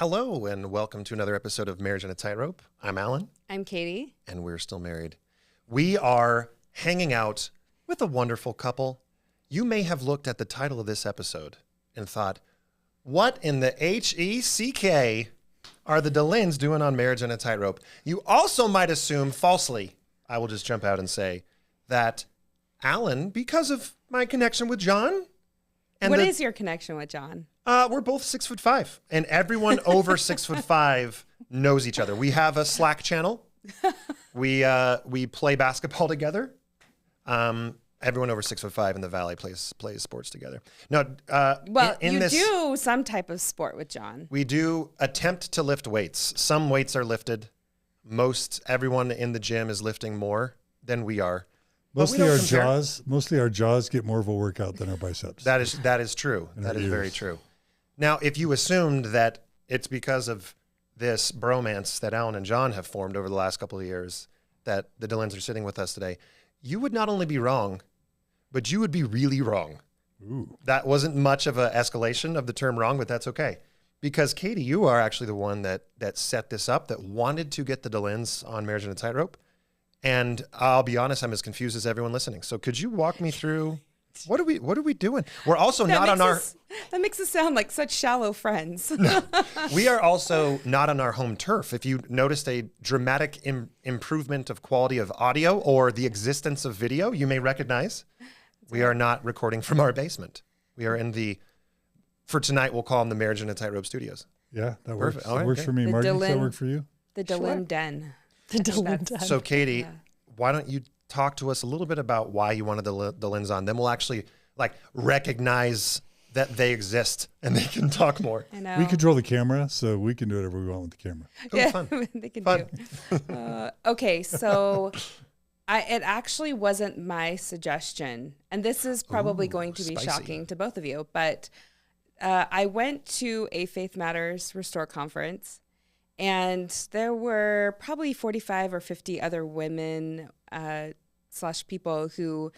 Hello, and welcome to another episode of Marriage on a Tightrope. I'm Alan. I'm Katie. And we're still married. We are hanging out with a wonderful couple. You may have looked at the title of this episode and thought, what in the HECK are the Dehlins doing on Marriage on a Tightrope? You also might assume, falsely, I will just jump out and say, that Alan, because of my connection with John. What is your connection with John? We're both 6'5", and everyone over 6'5" knows each other. We have a Slack channel. We play basketball together. Everyone over 6'5" in the Valley plays sports together. No, you do some type of sport with John. We do attempt to lift weights. Some weights are lifted. Everyone in the gym is lifting more than we are. Mostly our jaws get more of a workout than our biceps. That is true. That is very true. Now, if you assumed that it's because of this bromance that Alan and John have formed over the last couple of years that the Dehlins are sitting with us today, you would not only be wrong, but you would be really wrong. Ooh. That wasn't much of an escalation of the term wrong, but that's okay. Because Katie, you are actually the one that set this up, that wanted to get the Dehlins on Marriage on a Tightrope. And I'll be honest, I'm as confused as everyone listening. So could you walk me through, what are we doing? We're also not on our... That makes us sound like such shallow friends. No, we are also not on our home turf. If you noticed a dramatic improvement of quality of audio or the existence of video, you may recognize we are not recording from our basement. We are in for tonight, we'll call them the Marriage on a Tightrope studios. Yeah, that works. Perfect. That works for me. Margie, does that work for you? The Dehlin Den. The Dehlin Den. So Katie, why don't you talk to us a little bit about why you wanted the Dehlins on? Then we'll actually recognize that they exist and they can talk more. I know. We control the camera, so we can do whatever we want with the camera. Fun. They can Fun. do. Okay, so it actually wasn't my suggestion, and this is probably going to be spicy. shocking to both of you, but I went to a Faith Matters Restore conference, and there were probably 45 or 50 other women / people who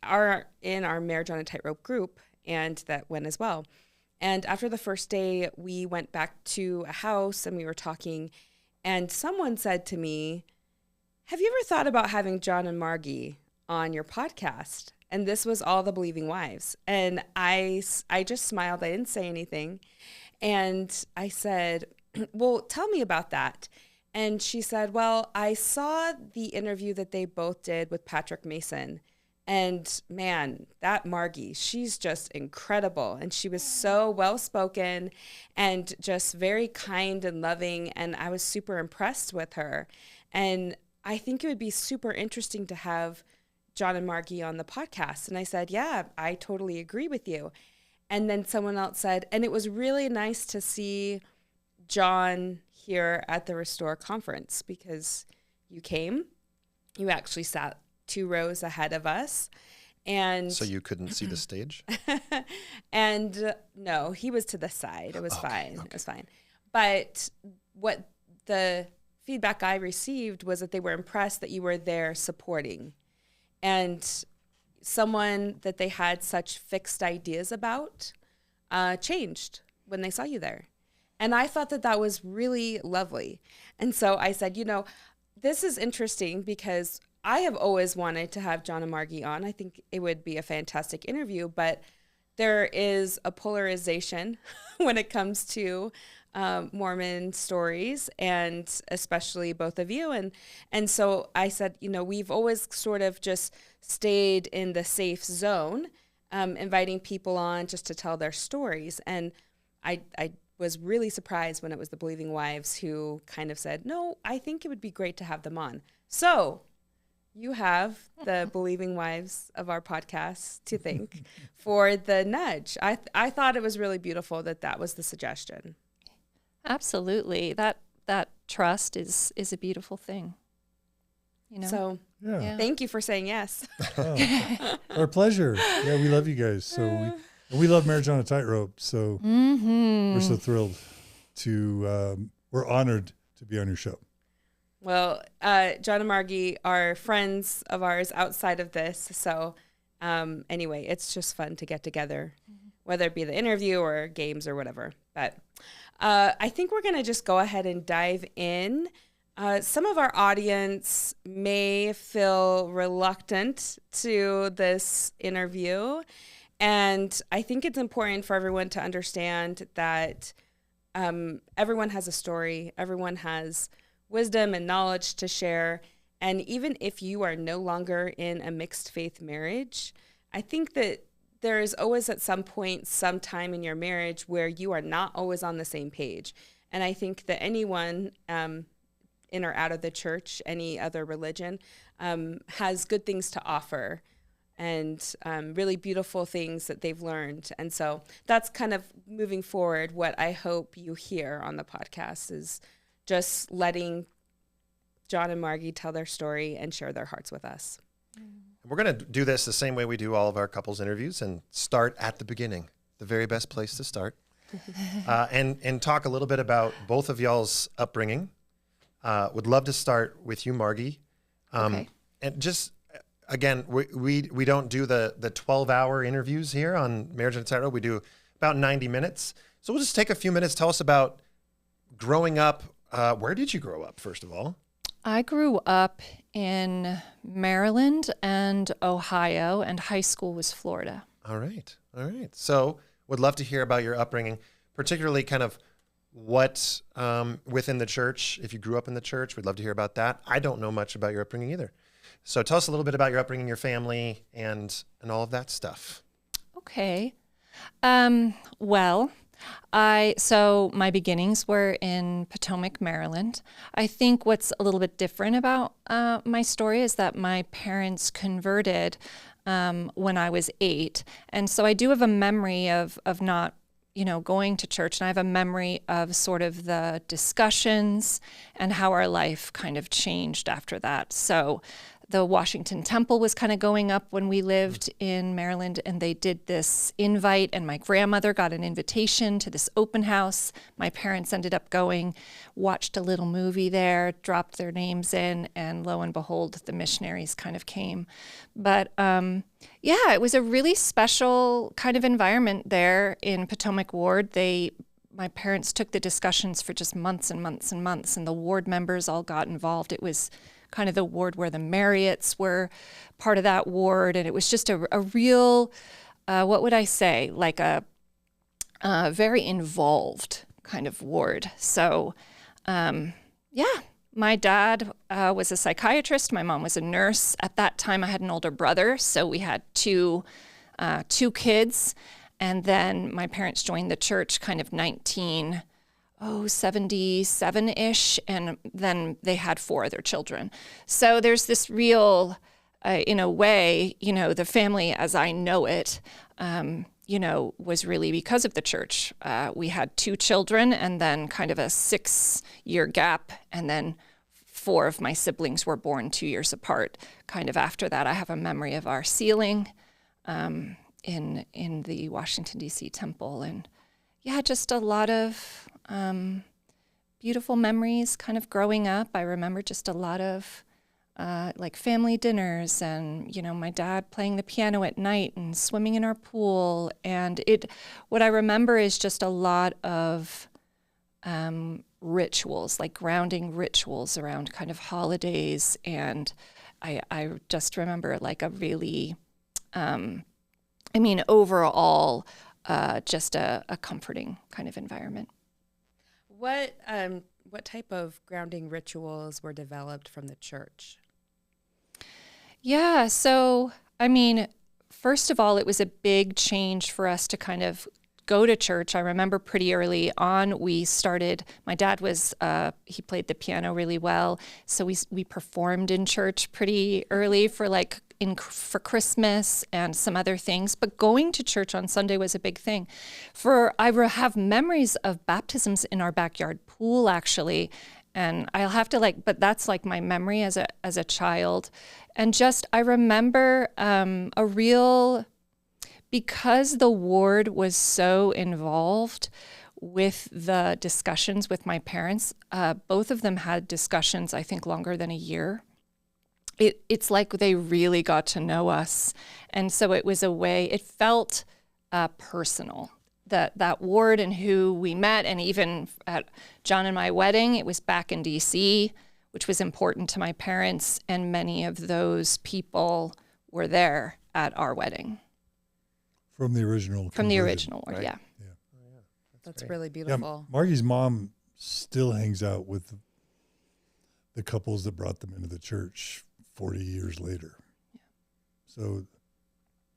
are in our Marriage on a Tightrope group, and that went as well. And after the first day, we went back to a house and we were talking, and someone said to me, have you ever thought about having John and Margie on your podcast? And this was all the Believing Wives. And I just smiled. I didn't say anything. And I said, well, tell me about that. And she said, well, I saw the interview that they both did with Patrick Mason. And man, that Margie, she's just incredible. And she was so well-spoken and just very kind and loving. And I was super impressed with her. And I think it would be super interesting to have John and Margie on the podcast. And I said, yeah, I totally agree with you. And then someone else said, and it was really nice to see John here at the Restore conference because you came, you actually sat 2 rows ahead of us. And so you couldn't see the stage? And no, he was to the side. It was fine. Okay. It was fine. But what the feedback I received was that they were impressed that you were there supporting. And someone that they had such fixed ideas about changed when they saw you there. And I thought that was really lovely. And so I said, this is interesting because I have always wanted to have John and Margie on. I think it would be a fantastic interview, but there is a polarization when it comes to Mormon stories, and especially both of you. And so I said, we've always sort of just stayed in the safe zone, inviting people on just to tell their stories. And I was really surprised when it was the Believing Wives who kind of said, no, I think it would be great to have them on. So you have the Believing Wives of our podcast to thank for the nudge. I thought it was really beautiful that was the suggestion. Absolutely. That trust is a beautiful thing. So thank you for saying yes. Our pleasure. Yeah, we love you guys. So we love Marriage on a Tightrope. So we're so thrilled we're honored to be on your show. Well, John and Margie are friends of ours outside of this. So anyway, it's just fun to get together, whether it be the interview or games or whatever. But I think we're going to just go ahead and dive in. Some of our audience may feel reluctant to this interview, and I think it's important for everyone to understand that everyone has a story, everyone has wisdom and knowledge to share, and even if you are no longer in a mixed faith marriage, I think that there is always at some point, some time in your marriage where you are not always on the same page. And I think that anyone in or out of the church, any other religion, has good things to offer and really beautiful things that they've learned. And so that's kind of moving forward. What I hope you hear on the podcast is just letting John and Margie tell their story and share their hearts with us. We're going to do this the same way we do all of our couples interviews and start at the beginning, the very best place to start, and talk a little bit about both of y'all's upbringing. Would love to start with you, Margie. Okay. And just, again, we don't do the 12-hour interviews here on Marriage on a Tightrope. We do about 90 minutes. So we'll just take a few minutes. Tell us about growing up. Where did you grow up, first of all? I grew up in Maryland and Ohio, and high school was Florida. All right. So would love to hear about your upbringing, particularly kind of what within the church, if you grew up in the church, we'd love to hear about that. I don't know much about your upbringing either. So tell us a little bit about your upbringing, your family, and all of that stuff. Okay. Well, so my beginnings were in Potomac, Maryland. I think what's a little bit different about my story is that my parents converted when I was 8. And so I do have a memory of not, going to church. And I have a memory of sort of the discussions and how our life kind of changed after that. So the Washington Temple was kind of going up when we lived in Maryland, and they did this invite, and my grandmother got an invitation to this open house. My parents ended up going, watched a little movie there, dropped their names in, and lo and behold, the missionaries kind of came. But it was a really special kind of environment there in Potomac Ward. My parents took the discussions for just months and months and months, and the ward members all got involved. It was kind of the ward where the Marriotts were part of that ward. And it was just a real, what would I say, like a very involved kind of ward. So, my dad was a psychiatrist. My mom was a nurse. At that time, I had an older brother. So we had two kids. And then my parents joined the church kind of 77-ish, and then they had 4 other children. So there's this real, in a way, the family as I know it, was really because of the church. We had 2 children and then kind of a 6-year gap, and then 4 of my siblings were born 2 years apart. Kind of after that, I have a memory of our sealing in the Washington, D.C. temple, and just a lot of beautiful memories kind of growing up. I remember just a lot of like family dinners and, my dad playing the piano at night and swimming in our pool. And what I remember is just a lot of rituals, like grounding rituals around kind of holidays. And I just remember like a really, overall, just a comforting kind of environment. What type of grounding rituals were developed from the church? Yeah, so, first of all, it was a big change for us to kind of go to church. I remember pretty early on, my dad he played the piano really well, so we performed in church pretty early for Christmas and some other things, but going to church on Sunday was a big thing. I have memories of baptisms in our backyard pool, actually, and I'll have to but that's like my memory as a child. And just, I remember because the ward was so involved with the discussions with my parents, both of them had discussions, I think, longer than a year. It's like they really got to know us. And so it was it felt personal. that ward and who we met. And even at John and my wedding, it was back in DC, which was important to my parents. And many of those people were there at our wedding. From the original ward, right? yeah. That's great. really Yeah, beautiful. Margie's mom still hangs out with the couples that brought them into the church 40 years later. Yeah. So,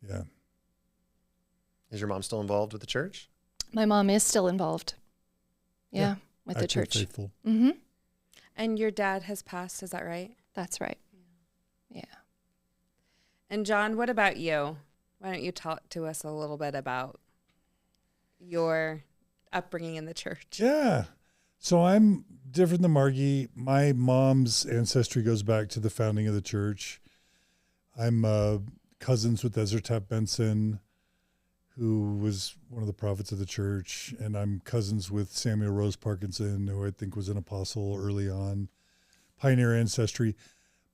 yeah. Is your mom still involved with the church? My mom is still involved. Yeah, with the Active, church. faithful. Mm-hmm. And your dad has passed, is that right? That's right. Yeah. And John, what about you? Why don't you talk to us a little bit about your upbringing in the church? Yeah. So I'm different than Margie. My mom's ancestry goes back to the founding of the church. I'm cousins with Ezra Taft Benson, who was one of the prophets of the church. And I'm cousins with Samuel Rose Parkinson, who I think was an apostle early on. Pioneer ancestry.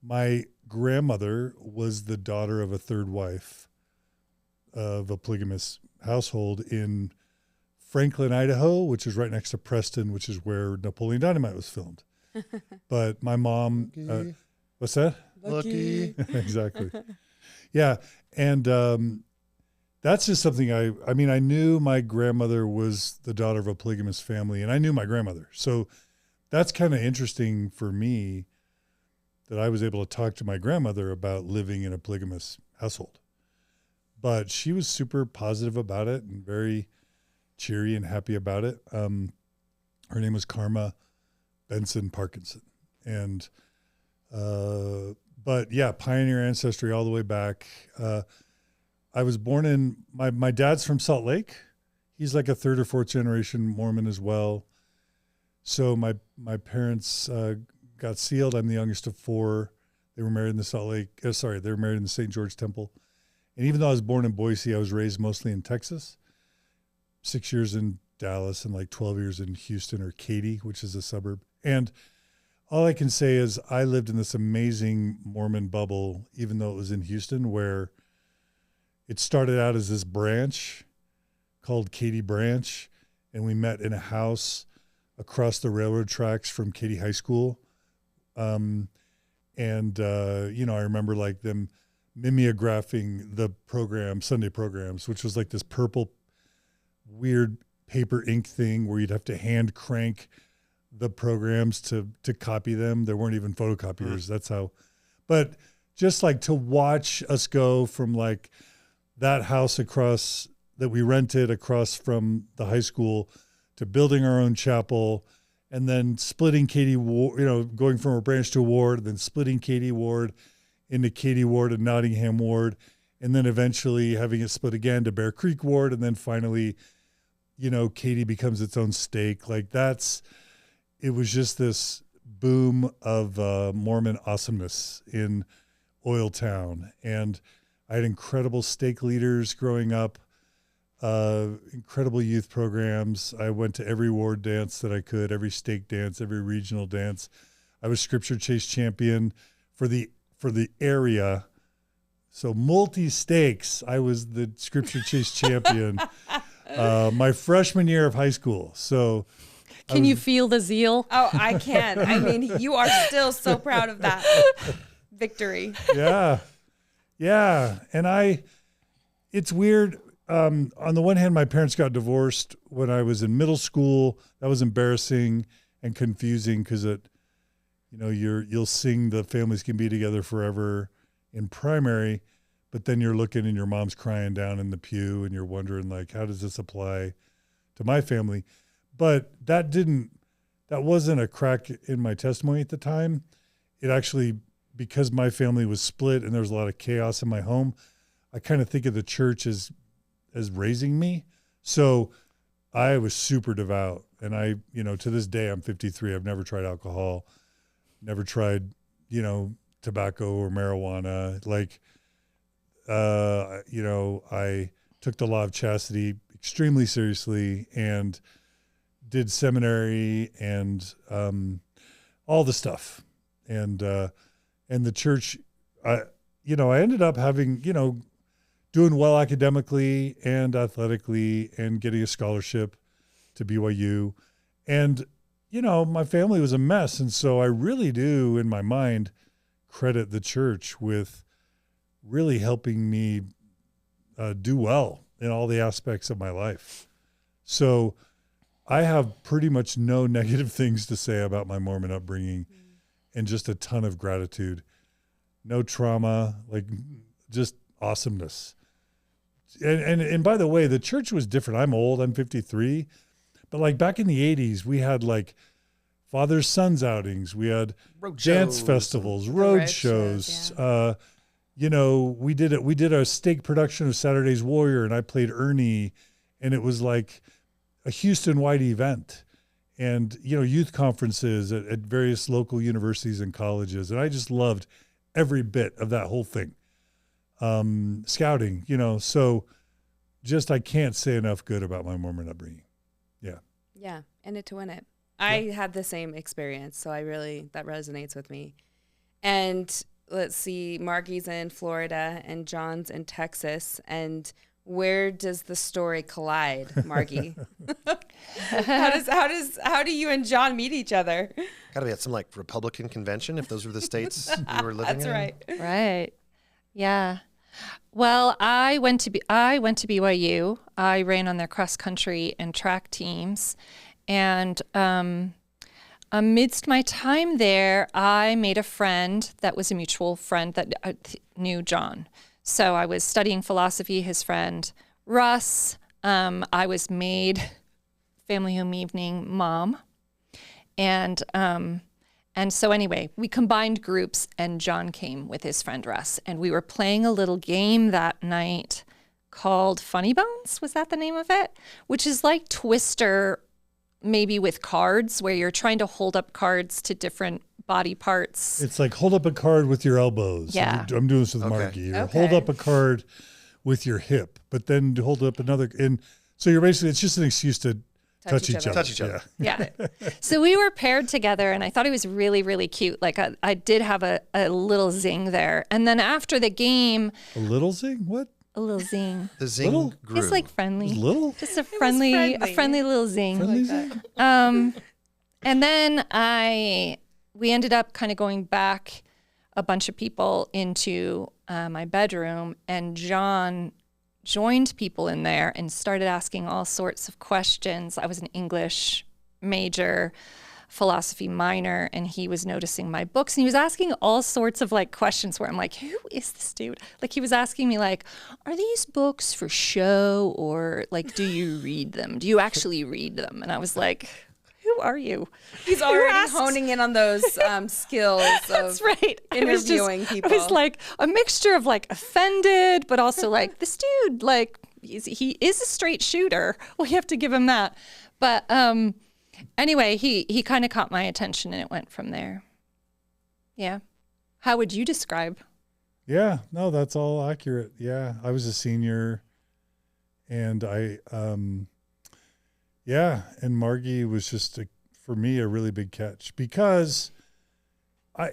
My grandmother was the daughter of a third wife of a polygamous household in Franklin, Idaho, which is right next to Preston, which is where Napoleon Dynamite was filmed. But my mom, what's that? Lucky. Exactly. Yeah. And that's just something I mean, I knew my grandmother was the daughter of a polygamous family, and I knew my grandmother. So that's kind of interesting for me that I was able to talk to my grandmother about living in a polygamous household. But she was super positive about it and very cheery and happy about it. Her name was Karma Benson Parkinson. And, but yeah, pioneer ancestry all the way back. I was born in, my dad's from Salt Lake. He's like a third or fourth generation Mormon as well. So my parents got sealed. I'm the youngest of four. They were married in the they were married in the St. George Temple. And even though I was born in Boise, I was raised mostly in Texas. 6 years in Dallas and like 12 years in Houston or Katy, which is a suburb. And all I can say is I lived in this amazing Mormon bubble, even though it was in Houston, where it started out as this branch called Katy Branch. And we met in a house across the railroad tracks from Katy High School. I remember like them mimeographing the program, Sunday programs, which was like this purple, weird paper ink thing where you'd have to hand crank the programs to copy them. There weren't even photocopiers. That's how, but just like to watch us go from like that house across that we rented across from the high school to building our own chapel, and then splitting Katy Ward, going from a branch to a ward, then splitting Katy Ward into Katy Ward and Nottingham Ward, and then eventually having it split again to Bear Creek Ward, and then finally, Katy becomes its own stake. Like it was just this boom of Mormon awesomeness in Oil Town. And I had incredible stake leaders growing up, incredible youth programs. I went to every ward dance that I could, every stake dance, every regional dance. I was scripture chase champion for the area. So multi-stakes, I was the scripture chase champion my freshman year of high school. So Can you feel the zeal? Oh, I can. I mean, you are still so proud of that victory. Yeah. Yeah. And it's weird. On the one hand, my parents got divorced when I was in middle school. That was embarrassing and confusing because you'll sing the families can be together forever in primary, but then you're looking and your mom's crying down in the pew and you're wondering like, how does this apply to my family? But that wasn't a crack in my testimony at the time. It actually, because my family was split and there was a lot of chaos in my home, I kind of think of the church as raising me. So I was super devout. And I, to this day, I'm 53. I've never tried alcohol, never tried, tobacco or marijuana. Like, I took the law of chastity extremely seriously and did seminary and all the stuff. And the church, I ended up having, doing well academically and athletically and getting a scholarship to BYU. And, you know, my family was a mess. And so I really do, in my mind, credit the church with really helping me do well in all the aspects of my life. So I have pretty much no negative things to say about my Mormon upbringing and just a ton of gratitude. No trauma, like just awesomeness. And by the way, the church was different. I'm old, I'm 53. But like back in the 80s, we had like father's sons outings. We had dance festivals, road shows. Yeah. You know, we did a stake production of Saturday's Warrior, and I played Ernie, and it was like a Houston-wide event. And, you know, youth conferences at various local universities and colleges. And I just loved every bit of that whole thing. Scouting, you know, so just I can't say enough good about my Mormon upbringing. Yeah. Yeah, in it to win it. I had the same experience, so that resonates with me. And let's see, Margie's in Florida and John's in Texas. And where does the story collide, Margie? How do you and John meet each other? Got to be at some like Republican convention if those were the states you were living in. That's right. Right. Yeah. Well, I went to BYU. I ran on their cross country and track teams. And amidst my time there, I made a friend that was a mutual friend that knew John. So I was studying philosophy, his friend Russ. I was made family home evening mom. And so anyway, we combined groups and John came with his friend Russ. And we were playing a little game that night called Funny Bones. Was that the name of it? Which is like Twister, maybe with cards, where you're trying to hold up cards to different body parts. It's like hold up a card with your elbows. Yeah. I'm doing this with Margie. Or hold up a card with your hip, but then hold up another. And so you're basically, it's just an excuse to touch each other. Touch each other. Yeah. So we were paired together and I thought it was really, really cute. Like I did have a little zing there. And then after the game. A little zing? What? A little zing. The zing grew. It's like friendly. Little? Just a friendly little zing. Friendly zing? And then we ended up kind of going back a bunch of people into my bedroom, and John joined people in there and started asking all sorts of questions. I was an English major, philosophy minor, and he was noticing my books, and he was asking all sorts of like questions where I'm like, who is this dude? Like he was asking me like, are these books for show, or like, do you read them? Do you actually read them? And I was like, who are you? He's already honing in on those skills of That's right. interviewing people. I was like a mixture of like offended, but also like this dude, like he is a straight shooter. We have to give him that. But anyway, he kind of caught my attention and it went from there. Yeah. How would you describe? Yeah, no, that's all accurate. Yeah, I was a senior and and Margie was just, for me, a really big catch because, I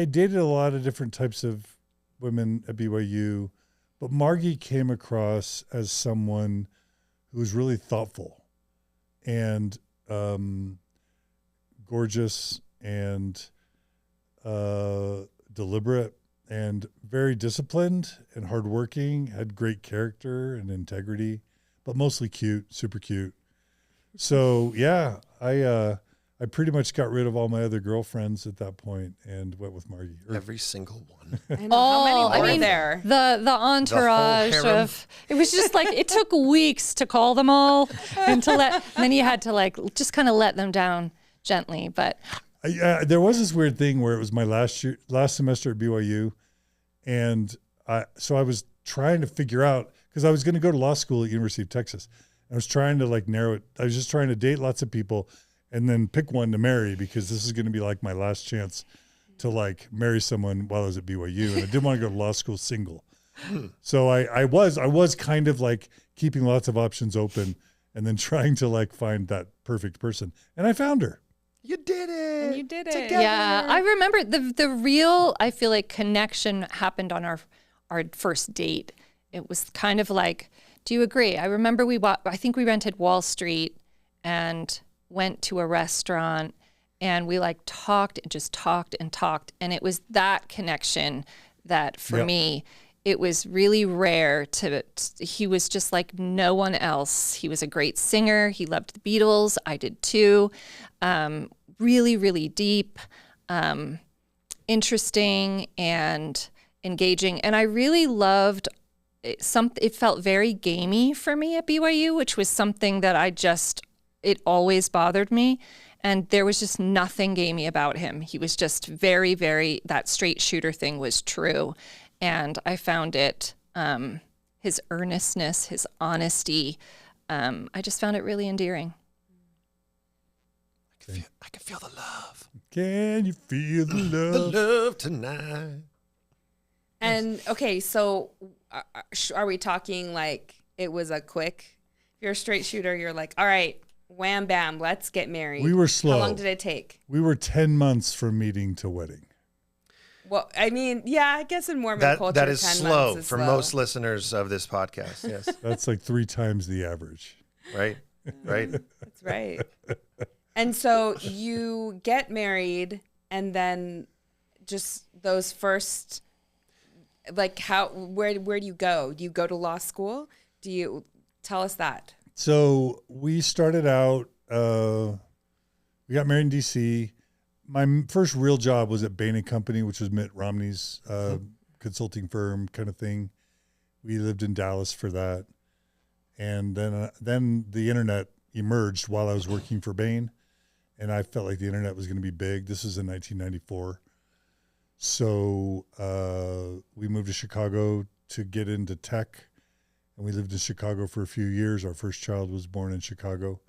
dated a lot of different types of women at BYU, but Margie came across as someone who was really thoughtful and gorgeous and deliberate and very disciplined and hardworking, had great character and integrity, but mostly cute, super cute. So yeah, I pretty much got rid of all my other girlfriends at that point and went with Margie. Every single one. How many were there? The entourage of it was just like it took weeks to call them all and then you had to like just kind of let them down gently. But there was this weird thing where it was my last semester at BYU, and I was trying to figure out, because I was going to go to law school at University of Texas. I was trying to like narrow it. I was just trying to date lots of people and then pick one to marry, because this is going to be like my last chance to like marry someone while I was at BYU. And I didn't want to go to law school single. So I was kind of like keeping lots of options open and then trying to like find that perfect person. And I found her. You did it. And you did it. Together. yeah, I remember the real, I feel like, connection happened on our first date. It was kind of like, do you agree? I remember I think we rented Wall Street and went to a restaurant, and we like talked and just talked and talked. And it was that connection that for me, it was really rare he was just like no one else. He was a great singer. He loved the Beatles. I did too. Really, really deep, interesting and engaging. And I really loved it felt very gamey for me at BYU, which was something that it always bothered me. And there was just nothing gamey about him. He was just very, very, that straight shooter thing was true. And I found it, his earnestness, his honesty, I just found it really endearing. I can feel the love. Can you feel the love? The love tonight. And okay, so are we talking like it was a quick, if you're a straight shooter, you're like, all right, wham, bam, let's get married. We were slow. How long did it take? We were 10 months from meeting to wedding. Well, I mean, yeah, I guess in Mormon culture, that is 10 slow months is for slow. most listeners of this podcast. Yes. That's like 3 times the average. Right. That's right. And so you get married, and then just those first, like, where do you go? Do you go to law school? Do you tell us that? So we started out, we got married in DC. My first real job was at Bain & Company, which was Mitt Romney's consulting firm kind of thing. We lived in Dallas for that. And then the internet emerged while I was working for Bain, and I felt like the internet was going to be big. This was in 1994. So we moved to Chicago to get into tech, and we lived in Chicago for a few years. Our first child was born in Chicago.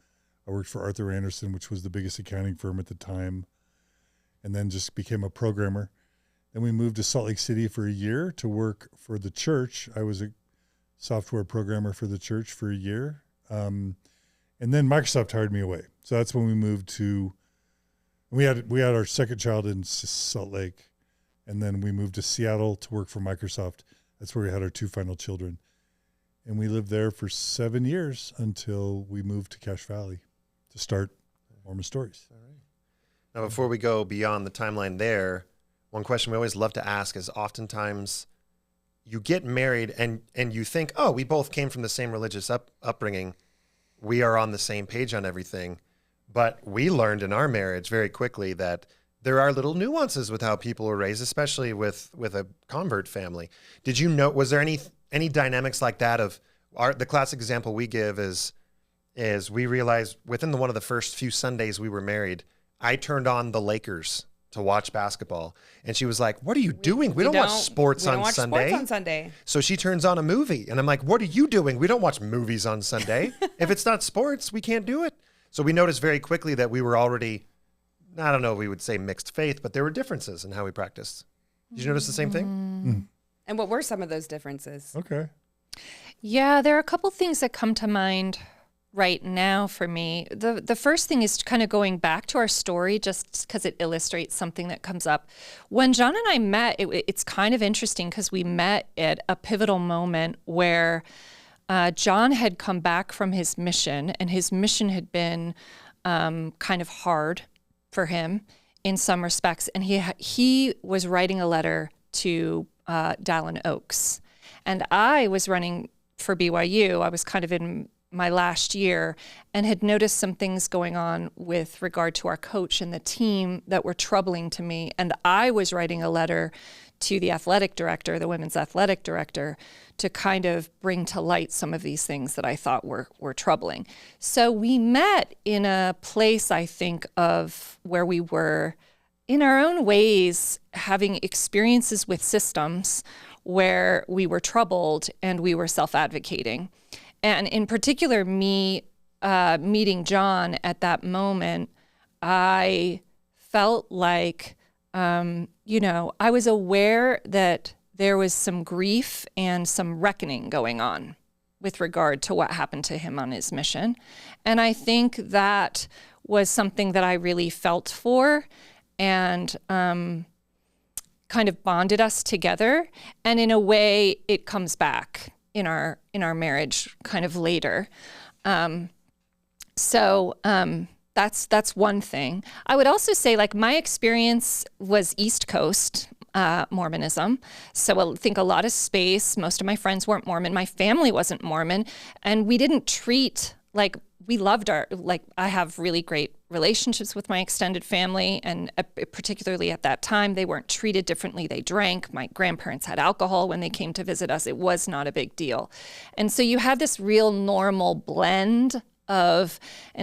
I worked for Arthur Andersen, which was the biggest accounting firm at the time, and then just became a programmer. Then we moved to Salt Lake City for a year to work for the church. I was a software programmer for the church for a year. And then Microsoft hired me away. So that's when we moved to, we had our second child in Salt Lake, and then we moved to Seattle to work for Microsoft. That's where we had our 2 final children. And we lived there for 7 years until we moved to Cache Valley to start Mormon Stories. All right. Now, before we go beyond the timeline there, one question we always love to ask is oftentimes you get married and you think, oh, we both came from the same religious upbringing. We are on the same page on everything. But we learned in our marriage very quickly that there are little nuances with how people were raised, especially with a convert family. Did you know, was there any dynamics like that of the classic example we give is we realized within one of the first few Sundays we were married, I turned on the Lakers to watch basketball. And she was like, what are you doing? We don't watch sports on Sunday. So she turns on a movie. And I'm like, what are you doing? We don't watch movies on Sunday. If it's not sports, we can't do it. So we noticed very quickly that we were already, I don't know if we would say mixed faith, but there were differences in how we practiced. Did you notice the same thing? Mm. And what were some of those differences? Okay. Yeah, there are a couple things that come to mind right now for me. The first thing is kind of going back to our story, just because it illustrates something that comes up. When John and I met, it's kind of interesting because we met at a pivotal moment where John had come back from his mission, and his mission had been kind of hard for him in some respects. And he was writing a letter to Dallin Oaks. And I was running for BYU. I was kind of in my last year and had noticed some things going on with regard to our coach and the team that were troubling to me. And I was writing a letter to the athletic director, the women's athletic director, to kind of bring to light some of these things that I thought were troubling. So we met in a place, I think, of where we were in our own ways having experiences with systems where we were troubled and we were self-advocating. And in particular, me meeting John at that moment, I felt like, I was aware that there was some grief and some reckoning going on with regard to what happened to him on his mission. And I think that was something that I really felt for and kind of bonded us together. And in a way, it comes back in our marriage kind of later. That's one thing. I would also say, like, my experience was East Coast Mormonism. So I think a lot of space. Most of my friends weren't Mormon. My family wasn't Mormon. And we didn't treat, like, we loved I have really great relationships with my extended family. And particularly at that time, they weren't treated differently. They drank. My grandparents had alcohol when they came to visit us. It was not a big deal. And so you had this real normal blend and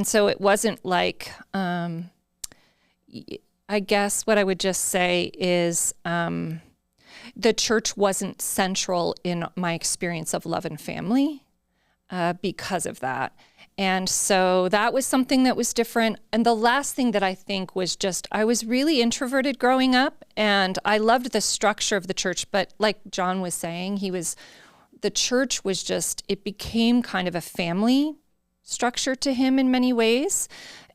so it wasn't like, I guess what I would just say is the church wasn't central in my experience of love and family because of that. And so that was something that was different. And the last thing that I think was just, I was really introverted growing up, and I loved the structure of the church. But like John was saying, the church was just, it became kind of a family structure to him in many ways.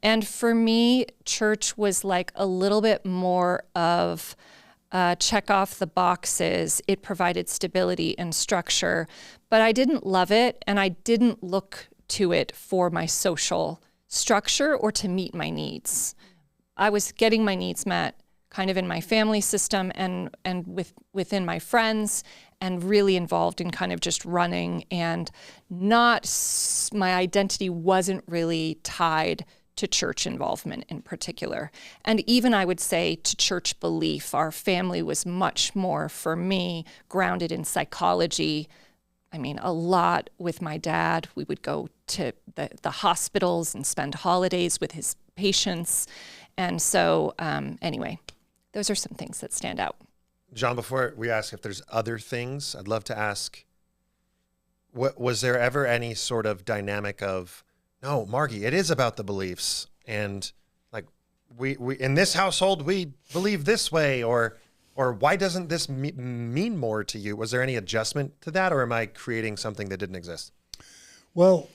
And for me, church was like a little bit more of check off the boxes. It provided stability and structure, but I didn't love it, and I didn't look to it for my social structure or to meet my needs. I was getting my needs met kind of in my family system and within my friends, and really involved in kind of just running, and my identity wasn't really tied to church involvement in particular. And even I would say to church belief, our family was much more, for me, grounded in psychology. I mean, a lot with my dad. We would go to the hospitals and spend holidays with his patients. And so anyway, those are some things that stand out. John, before we ask if there's other things, I'd love to ask, was there ever any sort of dynamic of, no, Margie, it is about the beliefs, and like we in this household we believe this way, or why doesn't this mean more to you? Was there any adjustment to that, or am I creating something that didn't exist? Well,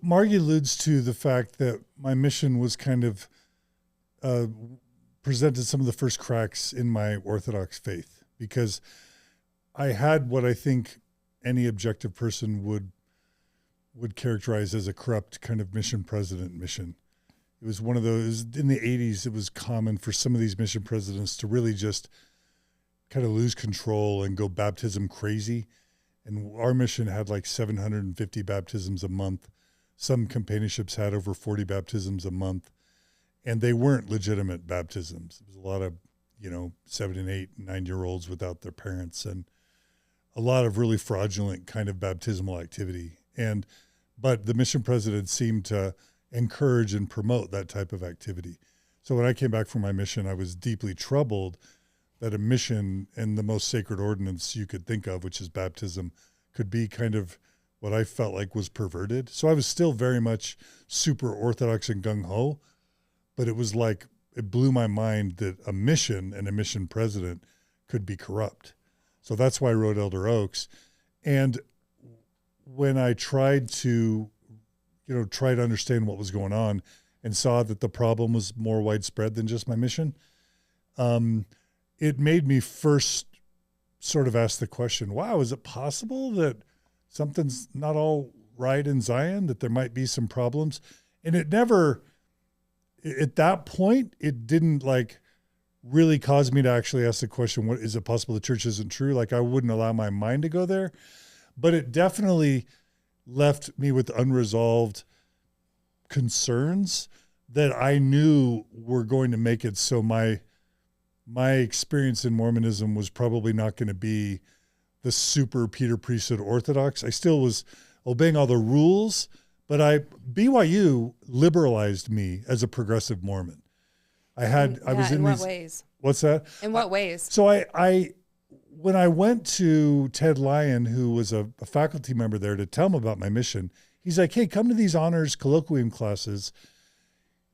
Margie alludes to the fact that my mission was kind of presented some of the first cracks in my Orthodox faith, because I had what I think any objective person would characterize as a corrupt kind of mission president mission. It was one of those, in the 80s, it was common for some of these mission presidents to really just kind of lose control and go baptism crazy. And our mission had like 750 baptisms a month. Some companionships had over 40 baptisms a month. And they weren't legitimate baptisms. It was a lot of, 7 and 8, 9-year-olds without their parents, and a lot of really fraudulent kind of baptismal activity. But the mission president seemed to encourage and promote that type of activity. So when I came back from my mission, I was deeply troubled that a mission and the most sacred ordinance you could think of, which is baptism, could be kind of what I felt like was perverted. So I was still very much super Orthodox and gung-ho, but it was like, it blew my mind that a mission and a mission president could be corrupt. So that's why I wrote Elder Oaks. And when I tried to, understand what was going on and saw that the problem was more widespread than just my mission, it made me first sort of ask the question, wow, is it possible that something's not all right in Zion, that there might be some problems? And it never, at that point, it didn't like really cause me to actually ask the question, what is it possible the church isn't true? Like, I wouldn't allow my mind to go there, but it definitely left me with unresolved concerns that I knew were going to make it so my experience in Mormonism was probably not going to be the super Peter Priesthood Orthodox. I still was obeying all the rules, but BYU liberalized me as a progressive Mormon. I was in what ways? What's that? In what ways? So when I went to Ted Lyon, who was a faculty member there, to tell him about my mission, he's like, hey, come to these honors colloquium classes.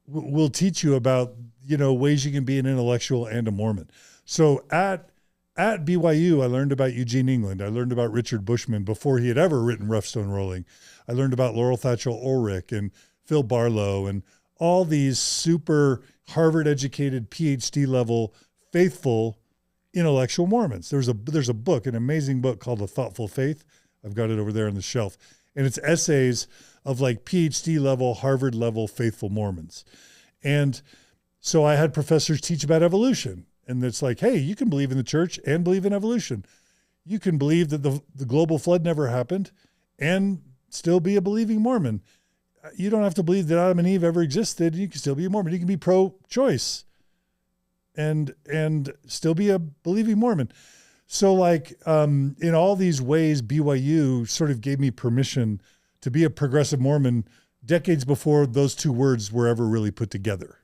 We'll teach you about, ways you can be an intellectual and a Mormon. So at BYU, I learned about Eugene England. I learned about Richard Bushman before he had ever written Rough Stone Rolling. I learned about Laurel Thatcher Ulrich and Phil Barlow and all these super Harvard-educated Ph.D. level faithful intellectual Mormons. There's a book, an amazing book called A Thoughtful Faith. I've got it over there on the shelf. And it's essays of like Ph.D. level, Harvard level faithful Mormons. And so I had professors teach about evolution. And it's like, hey, you can believe in the church and believe in evolution. You can believe that the global flood never happened and still be a believing Mormon. You don't have to believe that Adam and Eve ever existed. You can still be a Mormon. You can be pro-choice and still be a believing Mormon. So like in all these ways, BYU sort of gave me permission to be a progressive Mormon decades before those two words were ever really put together.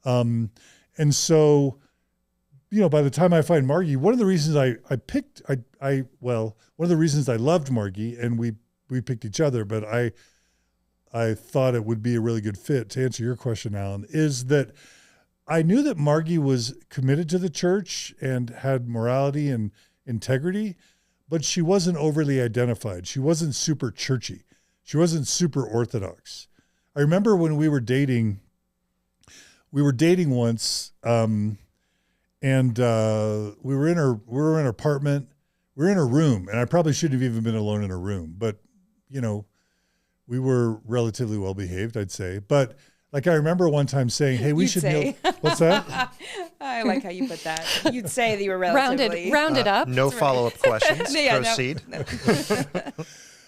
And so, you know, by the time I find Margie, one of the reasons one of the reasons I loved Margie, and we picked each other, but I thought it would be a really good fit to answer your question, Alan, is that I knew that Margie was committed to the church and had morality and integrity, but she wasn't overly identified. She wasn't super churchy. She wasn't super Orthodox. I remember when we were dating once, and we were in her apartment. We were in her room, and I probably shouldn't have even been alone in her room, but you know, we were relatively well behaved, I'd say. But like I remember one time saying, "Hey, we should kneel." What's that? I like how you put that. You'd say that you were relatively rounded up. No follow-up questions. Yeah, Proceed. No.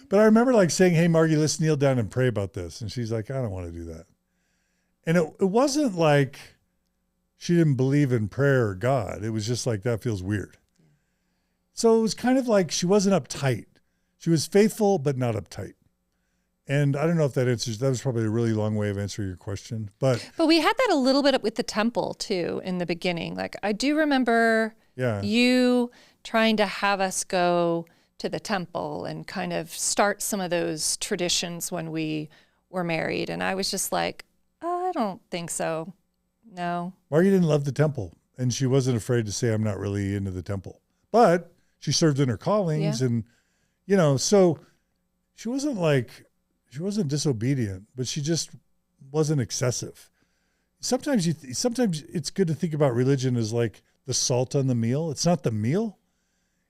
But I remember like saying, "Hey, Margie, let's kneel down and pray about this." And she's like, "I don't want to do that." And it wasn't like she didn't believe in prayer or God. It was just like, that feels weird. So it was kind of like she wasn't uptight. She was faithful, but not uptight. And I don't know if that answers, that was probably a really long way of answering your question. But we had that a little bit with the temple too in the beginning. Like I do remember you trying to have us go to the temple and kind of start some of those traditions when we were married. And I was just like, I don't think so. No. Margie didn't love the temple, and she wasn't afraid to say, I'm not really into the temple. But she served in her callings, and, you know, so she wasn't disobedient, but she just wasn't excessive. Sometimes it's good to think about religion as like the salt on the meal. It's not the meal.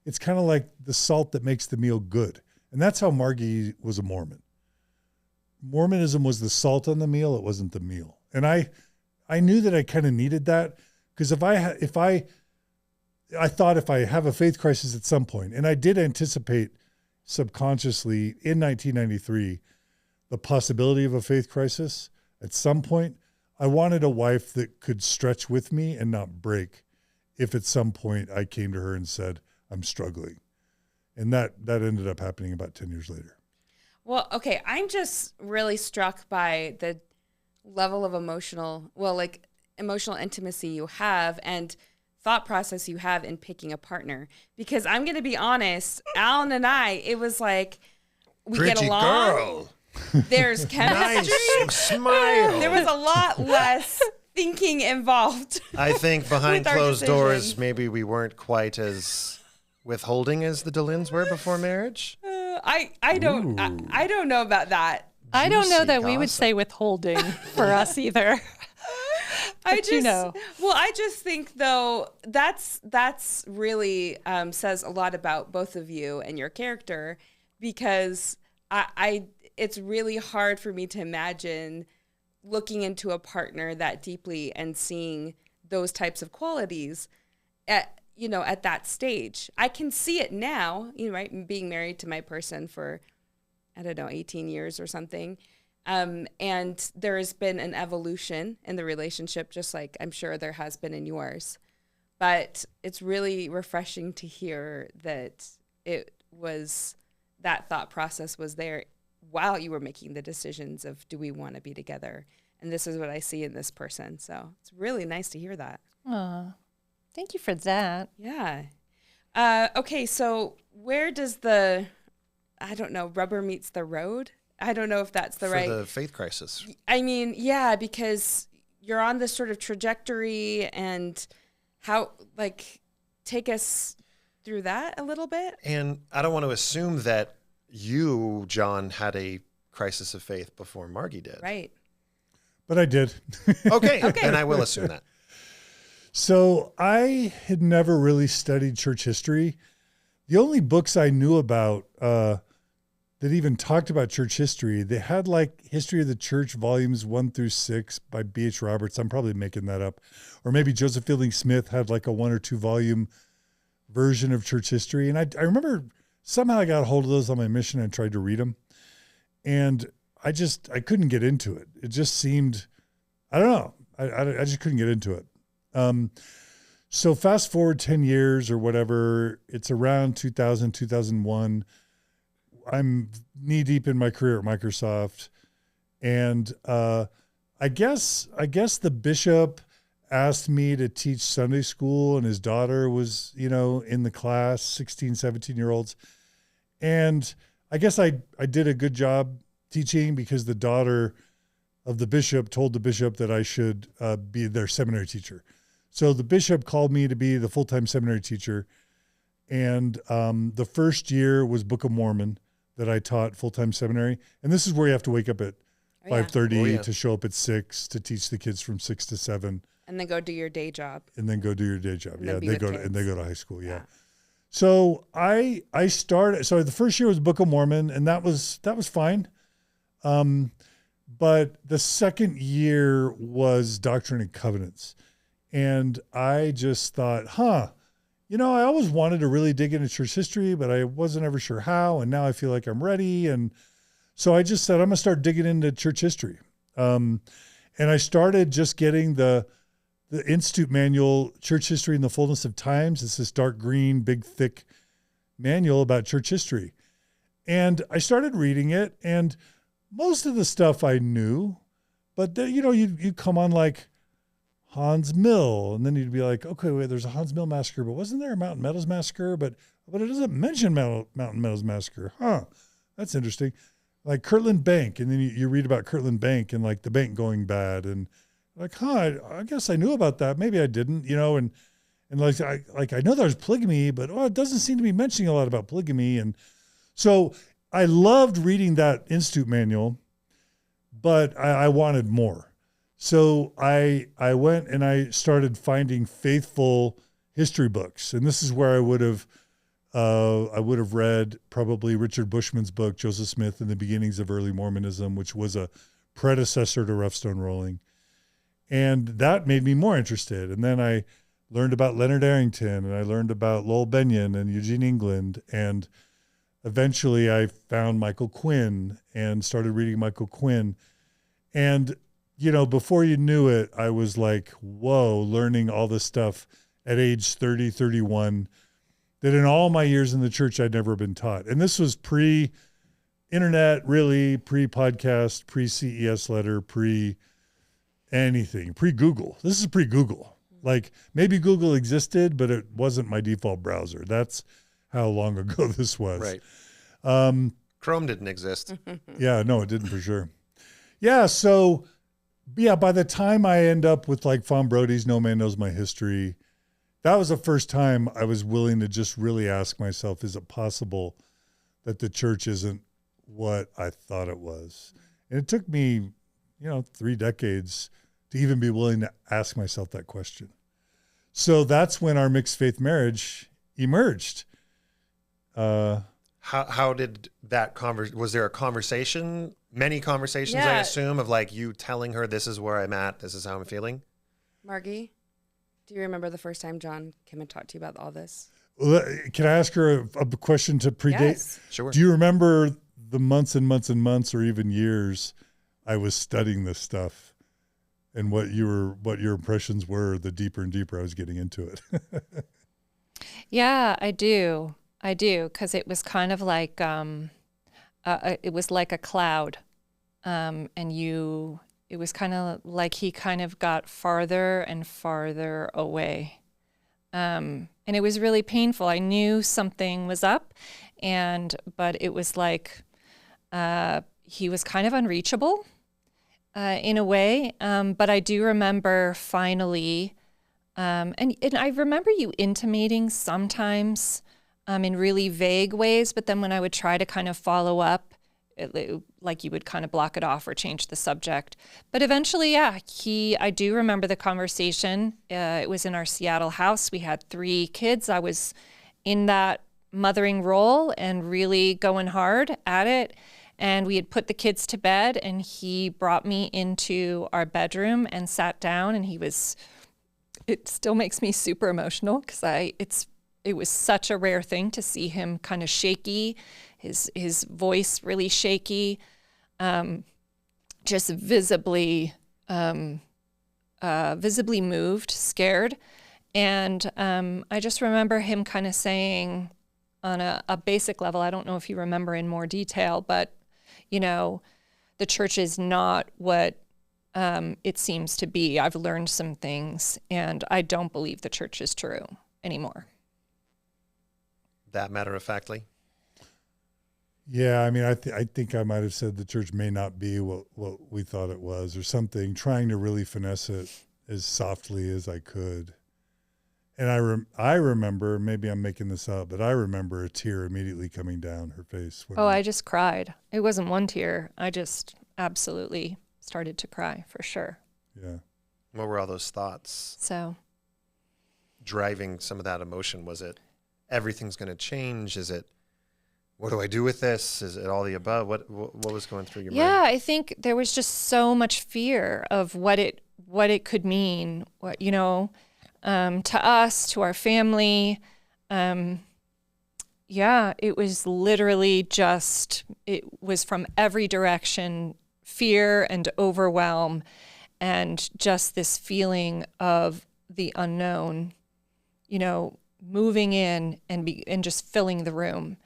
It's kind of like the salt that makes the meal good. And that's how Margie was a Mormon. Mormonism was the salt on the meal. It wasn't the meal. And I knew that I kind of needed that, because if I thought if I have a faith crisis at some point, and I did anticipate subconsciously in 1993 the possibility of a faith crisis at some point, I wanted a wife that could stretch with me and not break if at some point I came to her and said, I'm struggling. And that ended up happening about 10 years later. Well, okay, I'm just really struck by the level of emotional intimacy you have and thought process you have in picking a partner. Because I'm going to be honest, Alan and I, it was like we Pretty get along. Girl. There's chemistry. Nice smile. There was a lot less thinking involved. I think behind with our closed doors, decisions. maybe we weren't quite as withholding as the Delins were before marriage. I don't know about that. I don't know Juicy that we would gossip. say withholding for us either. I But you know. Well, I just think though that's really says a lot about both of you and your character, because it's really hard for me to imagine looking into a partner that deeply and seeing those types of qualities at that stage. I can see it now, right? Being married to my person for, 18 years or something. And there has been an evolution in the relationship, just like I'm sure there has been in yours. But it's really refreshing to hear that that thought process was there while you were making the decisions of, do we want to be together? And this is what I see in this person. So it's really nice to hear that. Aw, thank you for that. Yeah. Okay, so where does rubber meets the road? I don't know if that's the right. For the faith crisis. I mean, yeah, because you're on this sort of trajectory, and take us through that a little bit. And I don't want to assume that you, John, had a crisis of faith before Margie did. Right. But I did. Okay. And I will assume that. So I had never really studied church history. the only books I knew about that even talked about church history, they had like History of the Church volumes 1-6 by B.H. Roberts. I'm probably making that up. Or maybe Joseph Fielding Smith had like a 1 or 2 volume version of church history. And I remember somehow I got a hold of those on my mission and tried to read them. And I couldn't get into it. It just seemed, I don't know. I just couldn't get into it. So fast forward 10 years or whatever, it's around 2000, 2001. I'm knee deep in my career at Microsoft. And I guess the bishop asked me to teach Sunday school, and his daughter was, in the class, 16, 17-year-olds. And I guess I did a good job teaching because the daughter of the bishop told the bishop that I should be their seminary teacher. So the bishop called me to be the full-time seminary teacher. And the first year was Book of Mormon that I taught full-time seminary. And this is where you have to wake up at 5:30 to show up at 6 to teach the kids from 6 to 7. And then go do your day job. And then go do your day job. And Yeah, they go to high school. Yeah. Yeah. So I started. So the first year was Book of Mormon, and that was fine. But the second year was Doctrine and Covenants, and I just thought, I always wanted to really dig into church history, but I wasn't ever sure how. And now I feel like I'm ready. And so I just said, I'm going to start digging into church history. And I started just getting the Institute manual, Church History in the Fullness of Times. It's this dark green, big, thick manual about church history. And I started reading it, and most of the stuff I knew, but then, you come on like Hans Mill, and then you'd be like, okay, wait, there's a Hans Mill massacre, but wasn't there a Mountain Meadows massacre? But it doesn't mention Mountain Meadows massacre. That's interesting. Like Kirtland Bank, and then you read about Kirtland Bank and like the bank going bad, and like, I guess I knew about that. Maybe I didn't, and I know there's polygamy, but it doesn't seem to be mentioning a lot about polygamy. And so I loved reading that Institute manual, but I wanted more. So I went and I started finding faithful history books. And this is where I would have read probably Richard Bushman's book, Joseph Smith and the Beginnings of Early Mormonism, which was a predecessor to Rough Stone Rolling. And that made me more interested. And then I learned about Leonard Arrington, and I learned about Lowell Benyon and Eugene England. And eventually I found Michael Quinn and started reading Michael Quinn. And, before you knew it, I was like, whoa, learning all this stuff at age 30, 31, that in all my years in the church, I'd never been taught. And this was pre-internet, really, pre-podcast, pre-CES letter, anything, pre-Google. This is pre-Google. Like maybe Google existed, but it wasn't my default browser. That's how long ago this was. Right. Chrome didn't exist. Yeah, no, it didn't for sure. Yeah. So by the time I end up with like Fawn Brody's No Man Knows My History, that was the first time I was willing to just really ask myself, is it possible that the church isn't what I thought it was? And it took me 3 decades to even be willing to ask myself that question. So that's when our mixed faith marriage emerged. How did that was there a conversation, many conversations, I assume, of like you telling her, this is where I'm at, this is how I'm feeling? Margie, do you remember the first time John came and talked to you about all this? Can I ask her a question to predate? Yes. Sure. Do you remember the months and months and months or even years I was studying this stuff, and what your impressions were the deeper and deeper I was getting into it? Yeah, I do. Because it was kind of like, it was like a cloud. And it was kind of like he kind of got farther and farther away. And it was really painful. I knew something was up, but it was like, he was kind of unreachable. In a way, but I do remember finally, and I remember you intimating sometimes in really vague ways, but then when I would try to kind of follow up, like you would kind of block it off or change the subject. But eventually, I do remember the conversation. It was in our Seattle house. We had 3 kids. I was in that mothering role and really going hard at it. And we had put the kids to bed, and he brought me into our bedroom and sat down, and it still makes me super emotional because it was such a rare thing to see him kind of shaky, his voice really shaky, just visibly moved, scared. And I just remember him kind of saying on a basic level, I don't know if you remember in more detail, but, the church is not what it seems to be. I've learned some things, and I don't believe the church is true anymore. That matter-of-factly? Yeah, I mean, I think I might have said the church may not be what we thought it was or something, trying to really finesse it as softly as I could. And I remember, maybe I'm making this up, but I remember a tear immediately coming down her face. I just cried. It wasn't one tear. I just absolutely started to cry, for sure. Yeah. What were all those thoughts? So driving some of that emotion? Was it everything's going to change? Is it, what do I do with this? Is it all the above? What was going through your mind? Yeah, I think there was just so much fear of what it could mean, to us, to our family. It was literally it was from every direction, fear and overwhelm, and just this feeling of the unknown, moving in and just filling the room